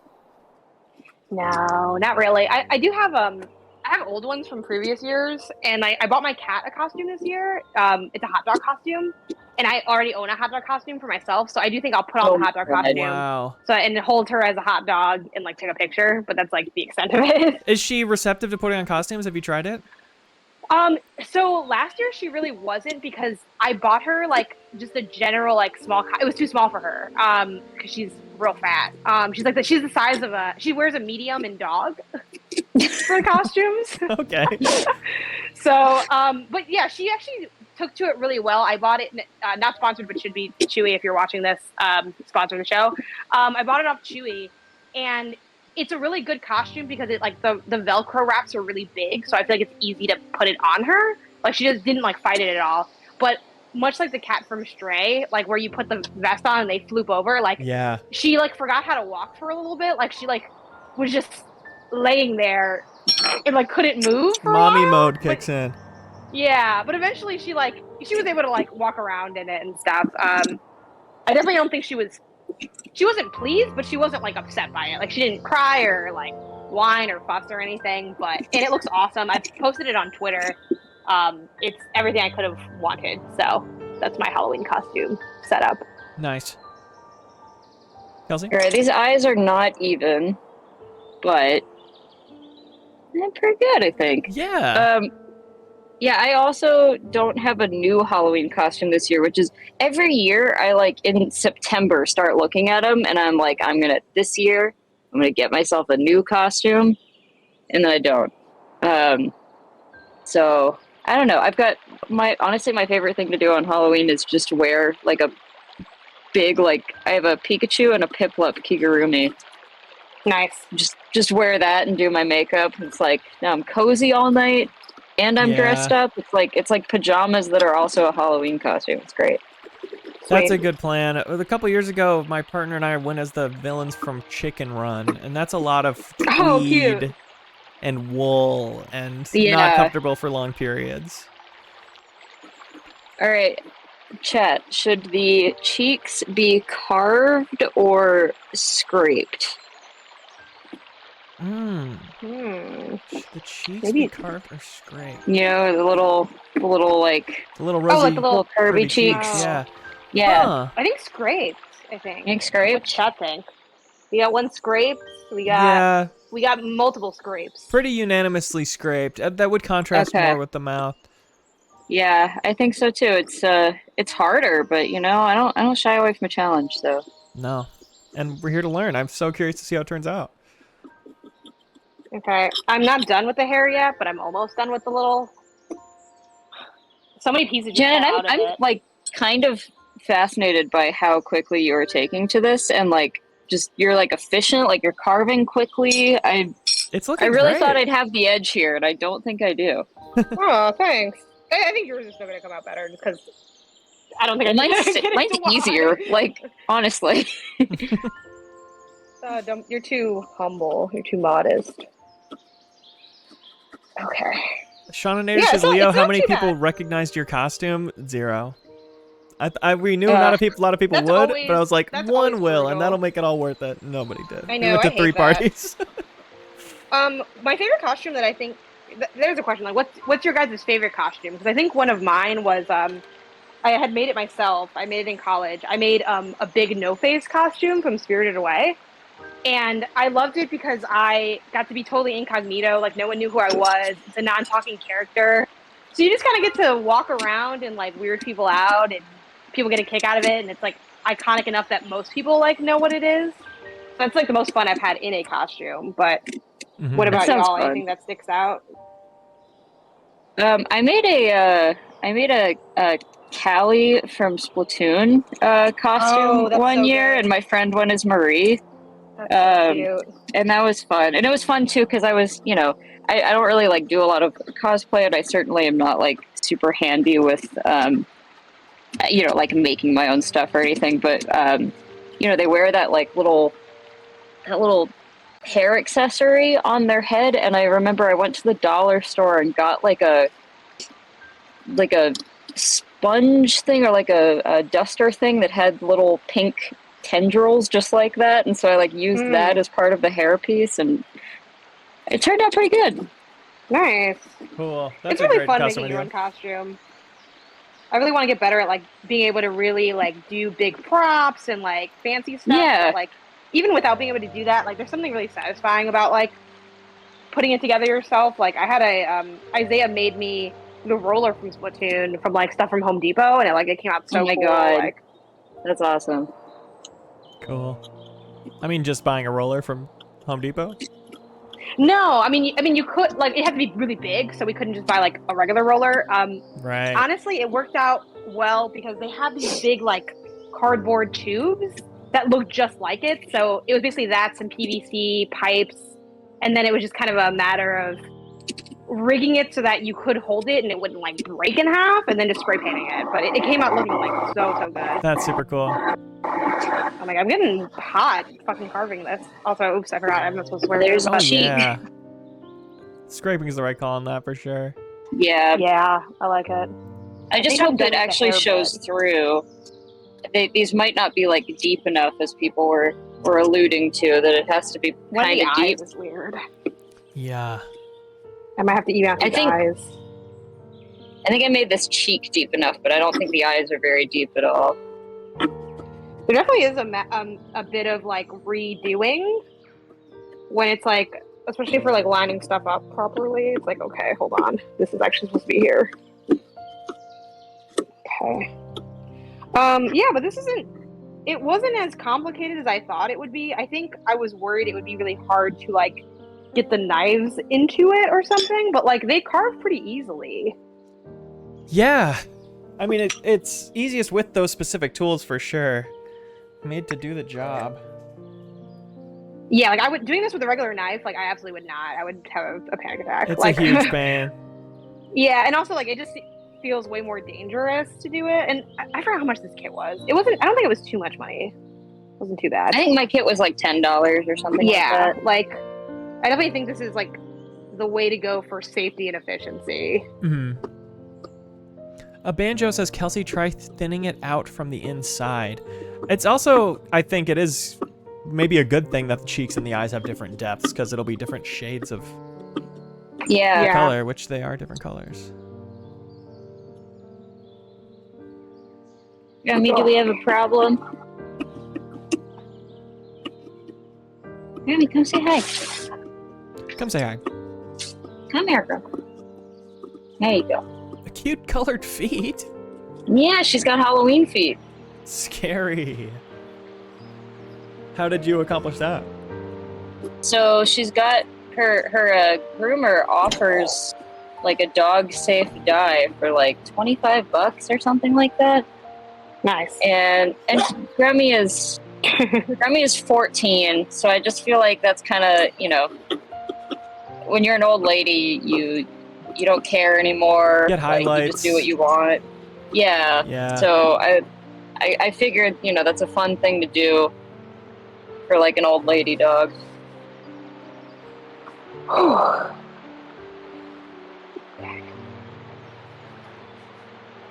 No, not really. I do have I have old ones from previous years, and I bought my cat a costume this year. It's a hot dog costume, and I already own a hot dog costume for myself, so I do think I'll put on the hot dog costume. Wow. So and hold her as a hot dog and like take a picture, but that's like the extent of it. Is she receptive to putting on costumes? Have you tried it? So last year she really wasn't, because I bought her like just a general like small. It was too small for her. Because she's real fat. She's the size of she wears a medium in dog for costumes. Okay. So, but yeah, she actually took to it really well. I bought it, not sponsored, but should be Chewy if you're watching this. Sponsor the show. I bought it off Chewy, and it's a really good costume because it like the Velcro wraps are really big, so I feel like it's easy to put it on her. Like, she just didn't like fight it at all. But much like the cat from Stray, like where you put the vest on and they floop over, like she like forgot how to walk for a little bit. Like she like was just laying there and like couldn't move. For Mommy a while. mode kicks in. Yeah, but eventually she was able to like walk around in it and stuff. I definitely don't think she wasn't pleased, but she wasn't like upset by it. Like, she didn't cry or like whine or fuss or anything, and it looks awesome. I've posted it on Twitter. It's everything I could have wanted. So that's my Halloween costume setup. Nice. Kelsey? All right, these eyes are not even, but they're pretty good, I think. Yeah. Yeah, I also don't have a new Halloween costume this year, which is every year I like in September start looking at them and I'm like, this year I'm gonna get myself a new costume, and then I don't. So I don't know. I've got honestly my favorite thing to do on Halloween is just wear like a big I have a Pikachu and a Piplup Kigurumi. Nice. Just wear that and do my makeup. It's like now I'm cozy all night. And I'm dressed up. It's like pajamas that are also a Halloween costume. It's great. That's a good plan. A couple years ago, my partner and I went as the villains from Chicken Run, and that's a lot of tweed and wool and not comfortable for long periods. All right, chat. Should the cheeks be carved or scraped? Should the cheeks be carved or scraped? You know, the little rosy, little curvy cheeks. Yeah. Yeah. Huh. I think scraped. I think scraped. What's chat think? We got one scrape. We got multiple scrapes. Pretty unanimously scraped. That would contrast more with the mouth. Yeah, I think so too. It's harder, but I don't shy away from a challenge. So no, and we're here to learn. I'm so curious to see how it turns out. Okay, I'm not done with the hair yet, but I'm almost done with the little. So many pieces. Janet, I'm like kind of fascinated by how quickly you are taking to this, and you're efficient, you're carving quickly. It's looking I really great. thought I'd have the edge here, and I don't think I do. Oh, thanks. I think yours is still gonna come out better, just because I don't think mine's easier. Honestly. You're too humble. You're too modest. Okay. Shauna says, Leo, how many people recognized your costume? 0. We knew not a lot of people would, but I was like, one will, and that'll make it all worth it. Nobody did. I know. We went to 3 parties. My favorite costume that I think there's a question what's your guys' favorite costume? Because I think one of mine was I had made it myself. I made it in college. I made a big no-face costume from Spirited Away. And I loved it because I got to be totally incognito. No one knew who I was. It's a non-talking character. So you just kind of get to walk around and weird people out, and people get a kick out of it. And it's iconic enough that most people know what it is. So it's the most fun I've had in a costume. But what about y'all? Anything that sticks out? I made a Callie from Splatoon costume one year, and my friend went as Marie. Cute. And that was fun. And it was fun too because I was, I don't really do a lot of cosplay, and I certainly am not super handy with making my own stuff or anything, but they wear that little hair accessory on their head, and I remember I went to the dollar store and got a sponge thing or a duster thing that had little pink tendrils just like that, and so I used that as part of the hairpiece, and it turned out pretty good. Nice. Cool. That's it's really great fun making your own costume. I really want to get better at being able to really do big props and fancy stuff. Yeah. But, even without being able to do that, there's something really satisfying about putting it together yourself. I had Isaiah made me the roller from Splatoon from stuff from Home Depot, and it came out so cool. God. That's awesome. Cool. I mean, just buying a roller from Home Depot? No, I mean, you could it had to be really big, so we couldn't just buy a regular roller. Right. Honestly, it worked out well because they have these big cardboard tubes that looked just like it. So it was basically that, some PVC pipes, and then it was just kind of a matter of rigging it so that you could hold it and it wouldn't break in half, and then just spray painting it. But it came out looking so good. That's super cool. I'm I'm getting hot fucking carving this. Also, oops, I forgot. I'm not supposed to swear. There's a cheat. Yeah. Scraping is the right call on that for sure. Yeah. Yeah, I like it. I just hope that actually shows through. These might not be deep enough as people were alluding to, that it has to be kind of deep. Is weird. Yeah. I might have to even out the eyes. I think I made this cheek deep enough, but I don't think the eyes are very deep at all. There definitely is a bit of like redoing when it's like, especially for like lining stuff up properly. It's like, okay, hold on, this is actually supposed to be here. Okay. Yeah, but this isn't. It wasn't as complicated as I thought it would be. I think I was worried it would be really hard to like get the knives into it or something, but like they carve pretty easily. Yeah. I mean, it's easiest with those specific tools for sure. Made to do the job. Yeah, like doing this with a regular knife, like I absolutely would not. I would have a panic attack. It's like, a huge pain. Yeah, and also like it just feels way more dangerous to do it. And I forgot how much this kit was. It wasn't. I don't think it was too much money. It wasn't too bad. I think my kit was like $10 or something. Yeah, like that. I definitely think this is like the way to go for safety and efficiency. Mm-hmm. A Banjo says, Kelsey, try thinning it out from the inside. It's also, I think it is maybe a good thing that the cheeks and the eyes have different depths, because it'll be different shades of color, which they are different colors. Gummy, do we have a problem? Gummy, come say hi. Come say hi. Come here, girl. There you go. Cute colored feet. Yeah, she's got Halloween feet. Scary. How did you accomplish that? So she's got her groomer offers like a dog safe dye for like $25 or something like that. Nice. And Grammy is 14, so I just feel like that's kind of, when you're an old lady, you don't care anymore. Get highlights. Like, you just do what you want. Yeah. So I figured, that's a fun thing to do for like an old lady dog.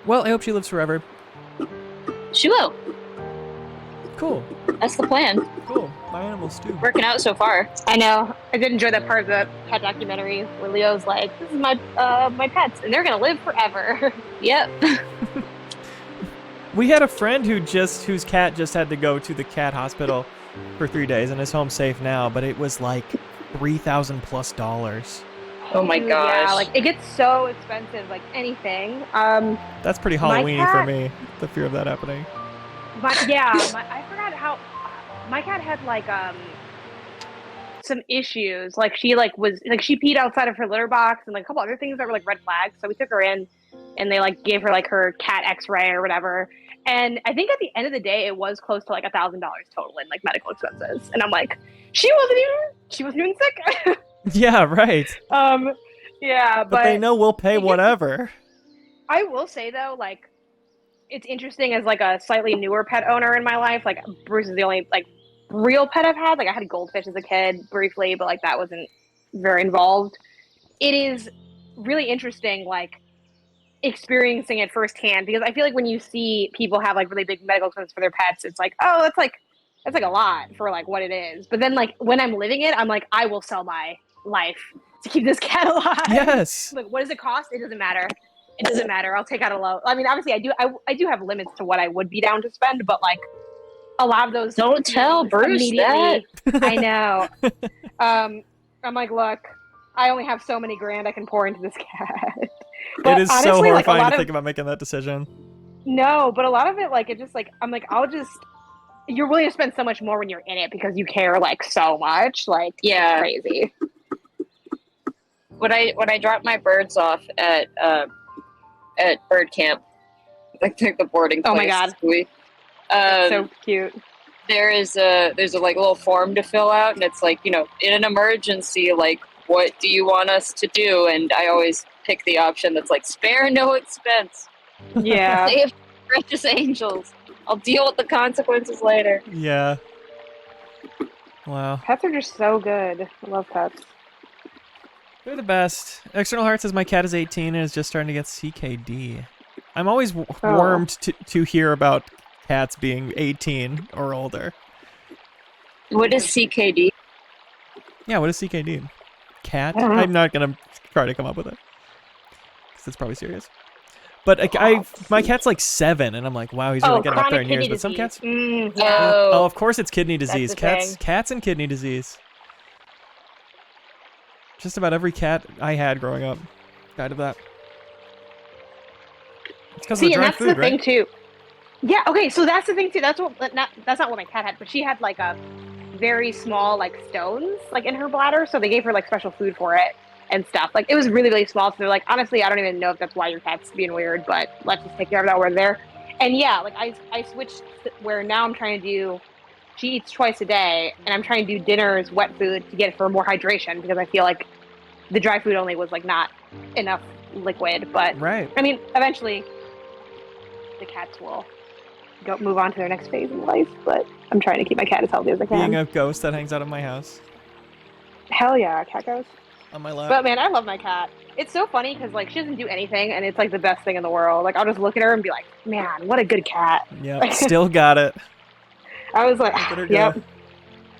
Well, I hope she lives forever. She will. Cool. That's the plan. Cool. My animals too. Working out so far. I know. I did enjoy that part of the pet documentary where Leo's like, "This is my pets, and they're gonna live forever." Yep. We had a friend whose cat just had to go to the cat hospital for 3 days and is home safe now, but it was like $3,000+. Oh my gosh. Yeah, like it gets so expensive, like anything. That's pretty Halloween-y for me, the fear of that happening. I forgot how my cat had like some issues. Like she she peed outside of her litter box and like a couple other things that were like red flags. So we took her in and they like gave her like her cat X-ray or whatever. And I think at the end of the day, it was close to like $1,000 total in like medical expenses. And I'm like, she wasn't even sick. Yeah, right. Yeah, but they know we'll pay whatever. I will say though, like, it's interesting as like a slightly newer pet owner in my life. Like Bruce is the only like real pet I've had. Like I had goldfish as a kid briefly, but like that wasn't very involved. It is really interesting, like experiencing it firsthand, because I feel like when you see people have like really big medical expenses for their pets, it's like, oh, that's like a lot for like what it is. But then like when I'm living it, I'm like, I will sell my life to keep this cat alive. Yes. Like, what does it cost? It doesn't matter. It doesn't matter. I'll take out a loan. I mean, obviously, I do have limits to what I would be down to spend, but like a lot of those. Don't tell Bruce that. I know. I'm like, look, I only have so many grand I can pour into this cat. But it is honestly, so horrifying like, to think about making that decision. No, but a lot of it, like, it just like I'm like, you're willing to spend so much more when you're in it because you care like so much. Like, yeah, it's crazy. When I dropped my birds off at bird camp, like the boarding place. Oh my god, so cute. There's a like little form to fill out, and it's like, in an emergency, like, what do you want us to do? And I always pick the option that's like spare no expense. Yeah. Save precious angels. I'll deal with the consequences later. Yeah. Wow. Pets are just so good. I love pets. They're the best. External Heart says my cat is 18 and is just starting to get CKD. I'm always warmed to hear about cats being 18 or older. What is CKD? Yeah, what is CKD? cat. I don't know. I'm not gonna try to come up with it, because it's probably serious. But my cat's like 7, and I'm like, wow, he's really getting up there in years. But some cats, Yeah. oh, of course it's kidney disease. That's the Cats and kidney disease. Just about every cat I had growing up died of that. It's because of the dry food, the right? thing too. Yeah. Okay. So that's the thing too. That's not what my cat had, but she had like a very small like stones like in her bladder, so they gave her like special food for it and stuff. Like it was really, really small. So they're like, honestly, I don't even know if that's why your cat's being weird, but let's just take care of that. We're there. And yeah, like I switched where now I'm trying to do. She eats twice a day, and I'm trying to do dinners, wet food to get her more hydration because I feel like the dry food only was like not enough liquid. But Right. I mean, eventually the cats will move on to their next phase in life. But I'm trying to keep my cat as healthy as I can. Being a ghost that hangs out of my house Hell yeah, cat goes. on my lap. But man, I love my cat. It's so funny because like she doesn't do anything, and it's like the best thing in the world. Like I'll just look at her and be like, man, what a good cat. Yep, still got it. I was like, Look at her yep. go.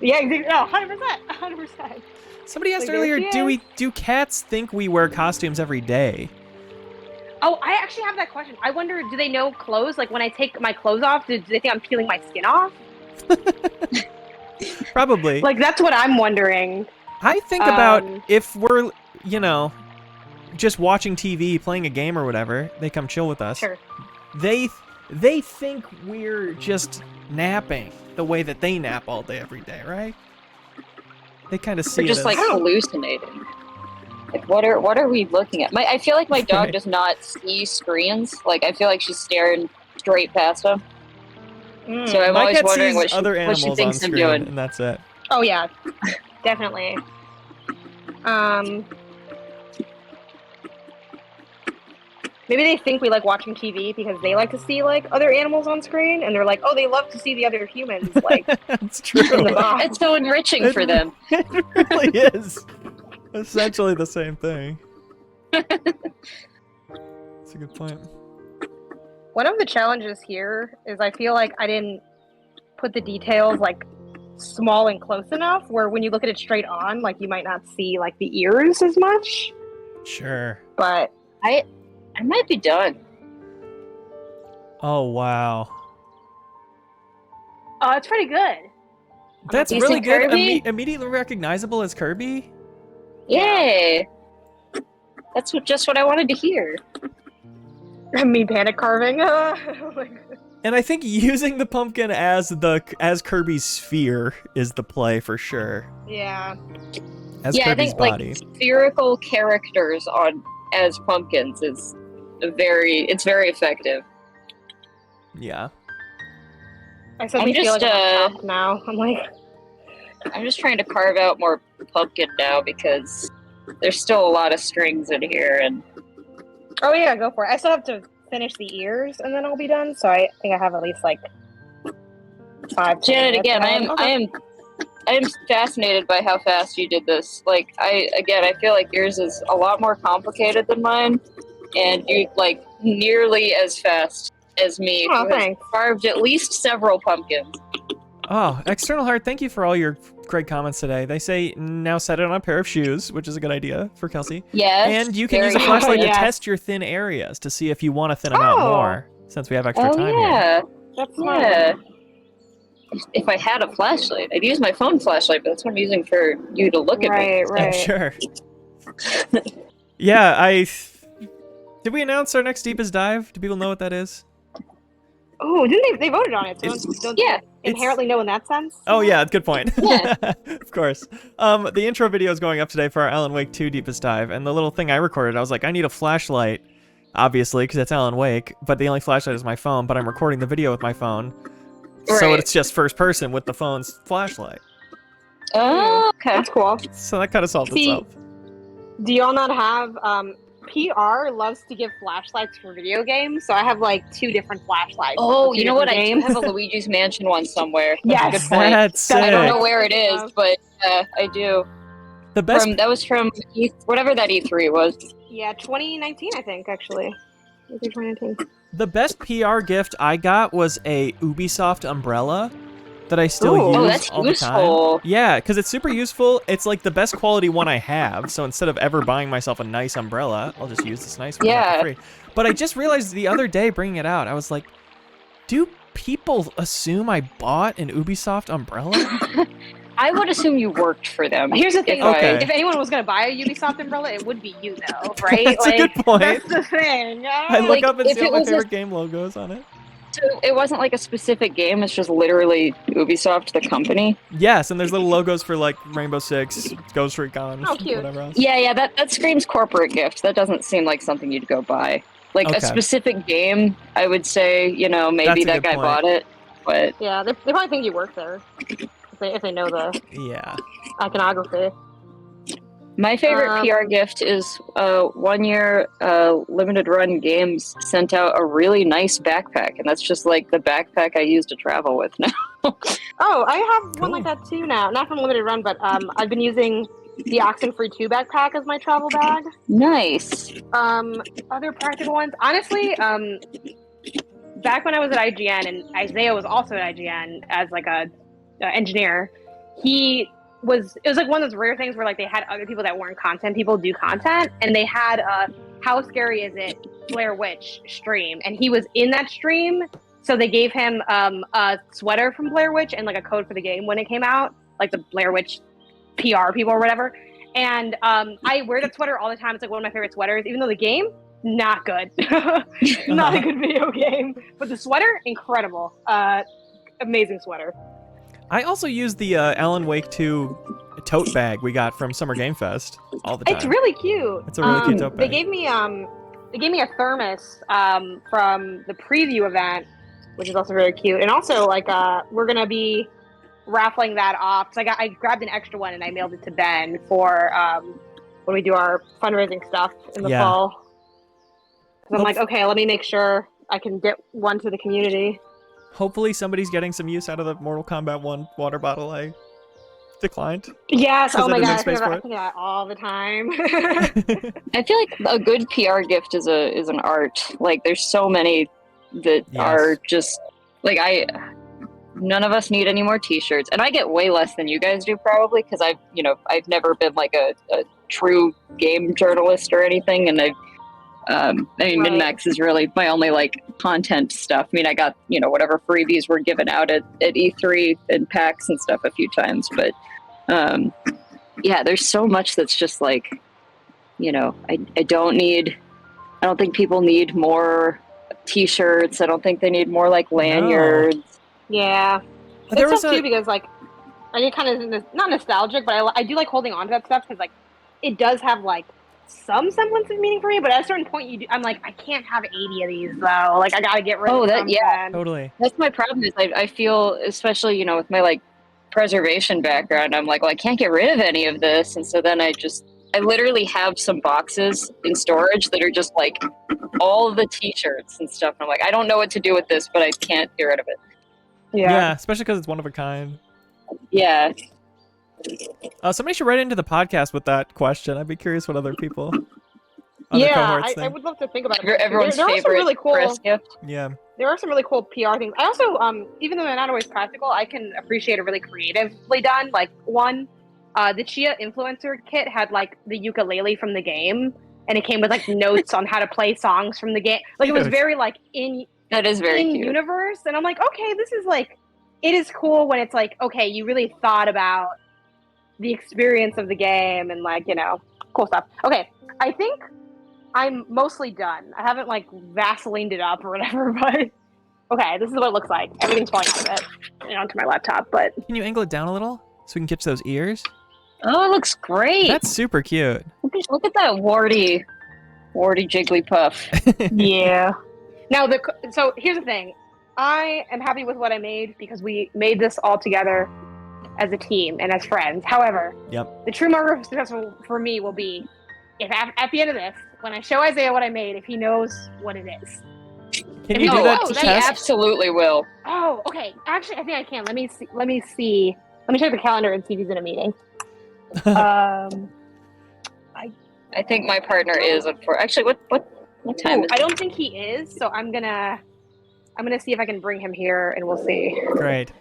Yeah, exactly. No, 100%. Somebody asked Like, earlier, there she do cats think we wear costumes every day? Oh, I actually have that question. I wonder, do they know clothes? Like when I take my clothes off, do they think I'm peeling my skin off? Probably. Like that's what I'm wondering. I think about if we're, just watching TV, playing a game or whatever, they come chill with us. Sure. They think we're just napping the way that they nap all day every day, right? They kind of see We're just it like as, hallucinating. Like what are we looking at? I feel like my dog Right. does not see screens. Like I feel like she's staring straight past them. So I'm my always cat wondering sees what she, other what animals she on thinks I'm screen, doing. and that's it. Oh yeah, definitely. Maybe they think we like watching TV because they like to see like other animals on screen, and they're like, oh, they love to see the other humans like That's true. in the box. It's so enriching for them. It really is. Essentially the same thing. That's a good point. One of the challenges here is I feel like I didn't put the details like small and close enough where when you look at it straight on, like you might not see like the ears as much. Sure. But I might be done. Oh, wow. oh, it's pretty good. That's You really see good. Kirby? Immediately recognizable as Kirby? Yay! That's just what I wanted to hear. Me panic carving. And I think using the pumpkin as Kirby's sphere is the play for sure. Yeah. As Yeah, Kirby's I think body. like spherical characters as pumpkins is very effective. Yeah. I suddenly I'm feel like just, I'm shocked now. I'm like, I'm just trying to carve out more pumpkin now because there's still a lot of strings in here, and oh yeah, go for it. I still have to finish the ears and then I'll be done. So I think I have at least like 5. Janet, 10 again, minutes. I am fascinated by how fast you did this. Like, I feel like yours is a lot more complicated than mine, and you like nearly as fast as me, Oh, who has thanks. carved at least several pumpkins. Oh, External Heart, thank you for all your great comments today. They say now set it on a pair of shoes, which is a good idea for Kelsey. Yes, And you can very use a flashlight to Yes. test your thin areas to see if you want to thin them out Oh. more, since we have extra Oh time here. yeah, That's smart. yeah. If I had a flashlight, I'd use my phone flashlight, but that's what I'm using for you to look at me. Right. Sure. Yeah, did we announce our next deepest dive? Do people know what that is? Oh, didn't they voted on it? So don't Yeah. they inherently know in that sense? Oh yeah, good point. Yeah. Of course. The intro video is going up today for our Alan Wake 2 deepest dive, and the little thing I recorded, I was like, I need a flashlight, obviously, because it's Alan Wake, but the only flashlight is my phone, but I'm recording the video with my phone, so Right. it's just first person with the phone's flashlight. Oh, okay. That's cool. So that kind of solved See, itself. Do y'all not have PR loves to give flashlights for video games, so I have like 2 different flashlights. Oh, for 2 you know what? different I do games. have a Luigi's Mansion one somewhere. That's Yes. a good point. That's sick. I don't know where it is, but I do. The best That was from whatever that E3 was. Yeah, 2019, I think, actually. Maybe 2019. The best PR gift I got was a Ubisoft umbrella, that I still Ooh. use Oh, that's all the useful. time. Yeah, because it's super useful. It's like the best quality one I have. So instead of ever buying myself a nice umbrella, I'll just use this nice one Yeah. for free. But I just realized the other day bringing it out, I was like, do people assume I bought an Ubisoft umbrella? I would assume you worked for them. Here's the thing: Okay. if anyone was gonna buy a Ubisoft umbrella, it would be you, though, right? That's a good point. That's the thing. I look Like, up and if see all it my was a- favorite game logos on it. So it wasn't like a specific game. It's just literally Ubisoft, the company. Yes, and there's little logos for like Rainbow Six, Ghost Recon, Oh, cute. whatever else. Yeah, that screams corporate gift. That doesn't seem like something you'd go buy. Like Okay. a specific game, I would say, maybe That's a that good guy point. bought it. But Yeah, they probably think you work there if they know the Yeah. iconography. my favorite PR gift is 1 year Limited Run Games sent out a really nice backpack, and that's just like the backpack I use to travel with now. Oh, I have Cool. one like that too now. Not from Limited Run, but I've been using the Oxenfree 2 backpack as my travel bag. Nice. Other practical ones, honestly, back when I was at IGN and Isaiah was also at IGN as like a engineer, it was like one of those rare things where like they had other people that weren't content people do content, and they had a How Scary Is It Blair Witch stream, and he was in that stream, so they gave him a sweater from Blair Witch and like a code for the game when it came out, like the Blair Witch PR people or whatever. And I wear that sweater all the time. It's like one of my favorite sweaters, even though the game, not good. Not a good video game. But the sweater, incredible. Amazing sweater. I also use the Alan Wake 2 tote bag we got from Summer Game Fest all the time. It's really cute. It's a really cute tote bag. They gave me a thermos from the preview event, which is also very cute. And also like we're gonna be raffling that off. So I grabbed an extra one and I mailed it to Ben for when we do our fundraising stuff in the fall. 'Cause I'm like, okay, let me make sure I can get one to the community. Hopefully somebody's getting some use out of the Mortal Kombat 1 water bottle I declined. Yes, oh Because I my didn't god, have I space think for about that all the time. I feel like a good PR gift is an art. Like there's so many that are just like none of us need any more t-shirts, and I get way less than you guys do probably because I've never been like a true game journalist or anything, and MinnMax is really my only like content stuff. I mean, I got whatever freebies were given out at E3 and PAX and stuff a few times, but there's so much that's just like I don't think people need more t-shirts. I don't think they need more like lanyards. Yeah, There it's was so cute because like I get kind of not nostalgic, but I do like holding on to that stuff because like it does have like some semblance of meaning for me. But at a certain point, I'm like, I can't have 80 of these though. Like I gotta get rid of something. Totally. That's my problem. Is I feel, especially with my like preservation background, I'm like, well, I can't get rid of any of this, and so then I literally have some boxes in storage that are just like all of the t-shirts and stuff. And I'm like, I don't know what to do with this, but I can't get rid of it. Yeah, especially because it's one of a kind. Yeah. Somebody should write into the podcast with that question. I'd be curious what other people, other Yeah, cohorts I think. would love to think about it. Everyone's there are some favorite really cool. press gift. Yeah. There are some really cool PR things. I also, even though they're not always practical, I can appreciate a really creatively done. Like the Chia influencer kit had like the ukulele from the game, and it came with like notes on how to play songs from the game. Like it was very like That is very in cute. universe, and I'm like, okay, this is like, it is cool when it's like, okay, you really thought about the experience of the game and like cool stuff. Okay, I think I'm mostly done. I haven't like Vaselined it up or whatever, but okay, this is what it looks like. Everything's falling out of it onto my laptop, but Can you angle it down a little so we can catch those ears? Oh, it looks great. That's super cute. Look at that warty Jigglypuff. yeah. Now so here's the thing. I am happy with what I made because we made this all together as a team and as friends. However, the true marker of success for me will be if at the end of this, when I show Isaiah what I made, if he knows what it is. Can you do that to he test? absolutely will. Oh, okay. Actually, I think I can. Let me see. Let me check the calendar and see if he's in a meeting. I think my partner is. Actually, what time is it? I don't think he is. So I'm gonna see if I can bring him here, and we'll see. Great.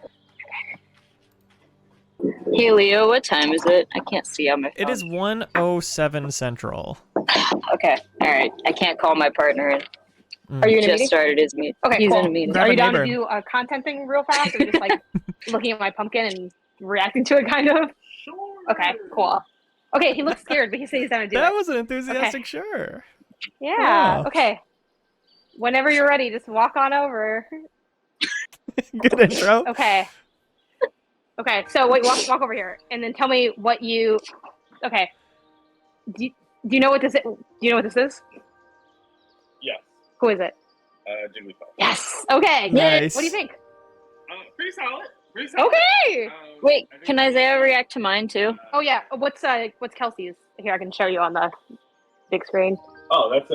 Hey Leo, what time is it? I can't see on my phone. It is 1:07 Central. Okay, all right. I can't call my partner in. Are you in a Just meeting? started his meeting. Okay, He's cool. in a meeting. Grab Are a you down to neighbor. do a content thing real fast, or just like looking at my pumpkin and reacting to it, kind of? Sure. Okay, cool. Okay, he looks scared, but he says he's down to do That it. was an enthusiastic sure. Yeah. Wow. Okay. Whenever you're ready, just walk on over. Good intro. Okay. Okay. So wait, walk over here, and then tell me what you. Okay. Do you know what this is? Do you know what this is? Yes. Who is it? Jigglypuff. Yes. Okay. Good. Nice. What do you think? Pretty solid. Pretty solid. Okay. Wait, I think can Isaiah react to mine too? Oh yeah. What's Kelsey's? Here, I can show you on the big screen. Oh, that's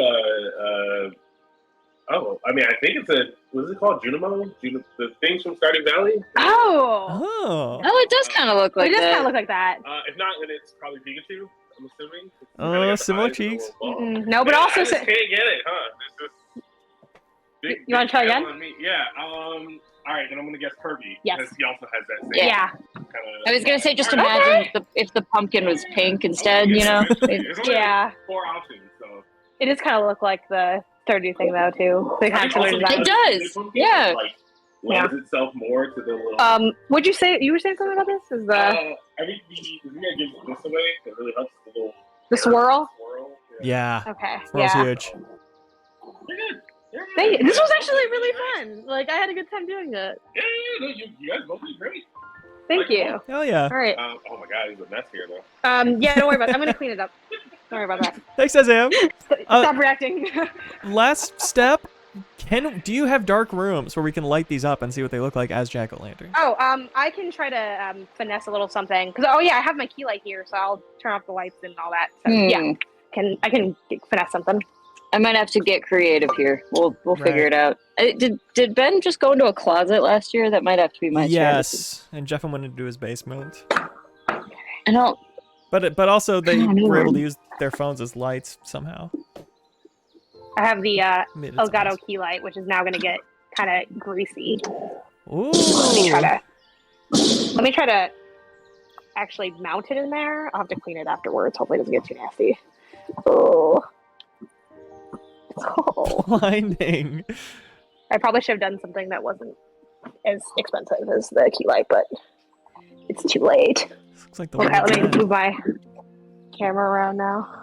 oh, I mean, I think it's what is it called? Junimo? The things from Stardew Valley? Oh. Oh. Oh, it does kind of look like It does that. kind of look like that. If not, then it's probably Pikachu, I'm assuming. Oh, Kinda got the similar eyes with the cheeks. little ball. No, but Yeah, also I just can't get it, huh? It's just You wanna try big again? on me. Yeah. All right, then I'm gonna guess Kirby. Yes. Because he also has that same yeah. kind of. I was gonna say, just All right. imagine if the pumpkin was pink instead, you know? It's only Yeah. 4 options, so. It does kind of look like the Stardew thing though too. They kind of Also, design. It does, pumpkin, yeah. Like, lends itself more to the little. Would you say you were saying something about this? Is the I think we're gonna give this away. It really helps the little swirl? swirl. Yeah. Okay. Swirl's Yeah. huge. You're good. You're good. Thank you. This was actually really fun. Like I had a good time doing it. Yeah, no, you guys both did great. Thank you. Hell yeah. All right. Oh my god, there's a mess here though. Yeah. Don't worry about it. I'm gonna clean it up. Don't worry about that. Thanks, Isaiah. Stop reacting. Last step. Do you have dark rooms where we can light these up and see what they look like as jack-o'-lanterns? Oh, I can try to finesse a little something because I have my key light here, so I'll turn off the lights and all that. So yeah, I can finesse something. I might have to get creative here. We'll figure Right. it out. Did Ben just go into a closet last year? That might have to be my strategy. Yes. And Jeff went into his basement. I don't. But also they I know. were able to use their phones as lights somehow. I have the Made it Elgato nice. key light, which is now going to get kind of greasy. Ooh. Let me try to actually mount it in there. I'll have to clean it afterwards. Hopefully it doesn't get too nasty. Oh. Blinding. I probably should have done something that wasn't as expensive as the key light, but it's too late. This looks like the Okay, one let me at move my camera around now.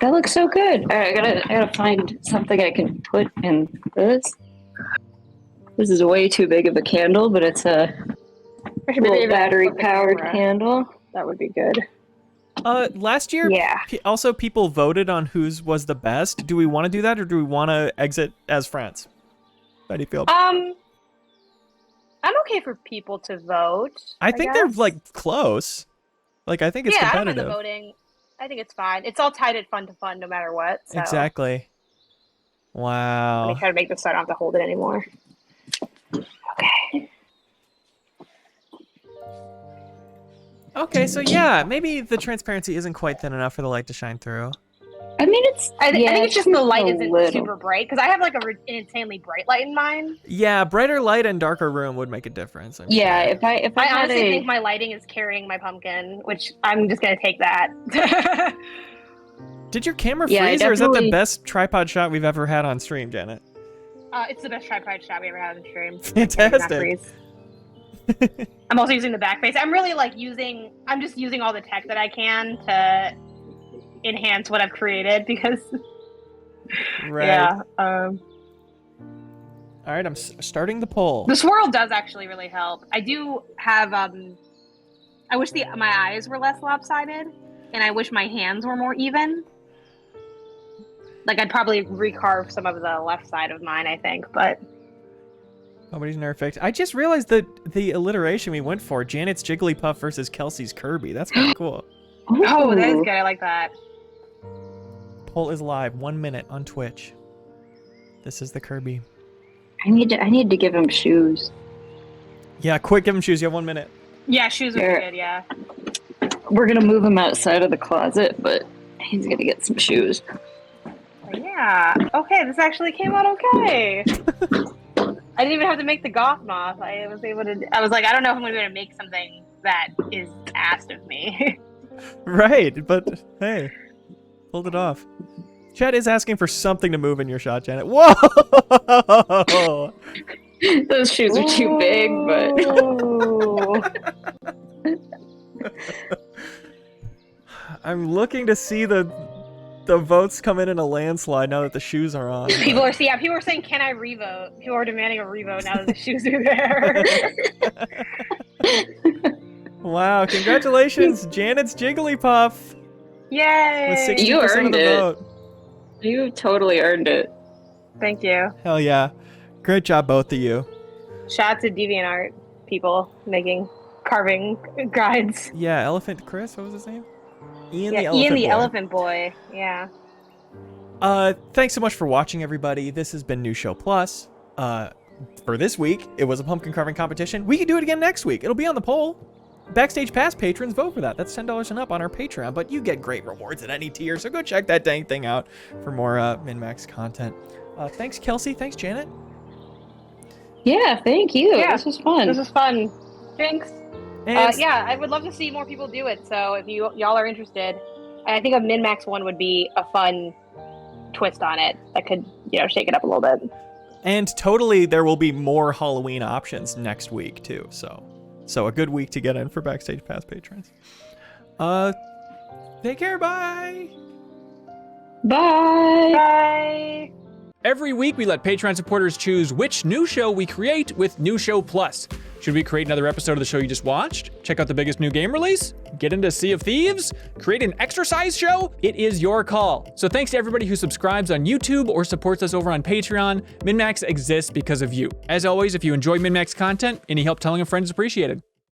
That looks so good. All right, I gotta find something I can put in this. This is way too big of a candle, but it's a little battery-powered candle. That would be good. Last year, Yeah. also people voted on whose was the best. Do we want to do that, or do we want to exit as friends? How do you feel? I'm okay for people to vote. I think they're guess. like close. Like I think it's I don't mind competitive. the voting. I think it's fine. It's all tied at fun to fun, no matter what. So. Exactly. Let Wow. me try to make this so I don't have to hold it anymore. Okay. Okay, so yeah, maybe the transparency isn't quite thin enough for the light to shine through. I mean, it's. I think it's just the light a isn't little. super bright because I have like an insanely bright light in mine. Yeah, brighter light and darker room would make a difference. I'm Yeah, sure. if I I had honestly a, think my lighting is carrying my pumpkin, which I'm just gonna take that. Did your camera Yeah, I freeze, or is that the definitely- best tripod shot we've ever had on stream, Janet? It's the best tripod shot we ever had on stream. Fantastic. I'm also using the back face. I'm really like I'm just using all the tech that I can to enhance what I've created because Right. yeah. All right, I'm starting the poll. The swirl does actually really help. I do have I wish my eyes were less lopsided and I wish my hands were more even. Like I'd probably recarve some of the left side of mine, I think, but Nobody's nerfed. I just realized that the alliteration we went for, Janet's Jigglypuff versus Kelsey's Kirby. That's kind of cool. oh, that is Ooh. good. I like that. Poll is live, 1 minute on Twitch. This is the Kirby. I need to give him shoes. Yeah, quick, give him shoes. You have 1 minute. Yeah, shoes would be Here. good, yeah. We're gonna move him outside of the closet, but he's gonna get some shoes. Yeah. Okay, this actually came out okay. I didn't even have to make the goth moth. I was like, I don't know if I'm gonna be able to make something that is asked of me. Right, but hey, pulled it off. Chad is asking for something to move in your shot, Janet. Whoa! Those shoes are too big, but I'm looking to see the votes come in a landslide now that the shoes are on. People are saying, "Can I revote?" People are demanding a revote now that the shoes are there. Wow! Congratulations, Janet's Jigglypuff. Yay! With 60% You of earned the it. vote. You totally earned it. Thank you. Hell yeah! Great job, both of you. Shout out to DeviantArt people making carving guides. Yeah, Elephant Chris. What was his name? Ian the Elephant Boy. Yeah. Thanks so much for watching, everybody. This has been New Show Plus. For this week, it was a pumpkin carving competition. We can do it again next week. It'll be on the poll. Backstage Pass patrons vote for that. That's $10 and up on our Patreon, but you get great rewards at any tier, so go check that dang thing out for more MinnMax content. Thanks, Kelsey. Thanks, Janet. Yeah, thank you. Yeah. This was fun. This was fun. Thanks. And Yeah, I would love to see more people do it. So if y'all are interested, I think a MinnMax one would be a fun twist on it that could shake it up a little bit. And totally, there will be more Halloween options next week too. So a good week to get in for Backstage Pass patrons. Take care. Bye. Bye. Bye. Every week, we let Patreon supporters choose which new show we create with New Show Plus. Should we create another episode of the show you just watched? Check out the biggest new game release? Get into Sea of Thieves? Create an exercise show? It is your call. So thanks to everybody who subscribes on YouTube or supports us over on Patreon. MinnMax exists because of you. As always, if you enjoy MinnMax content, any help telling a friend is appreciated.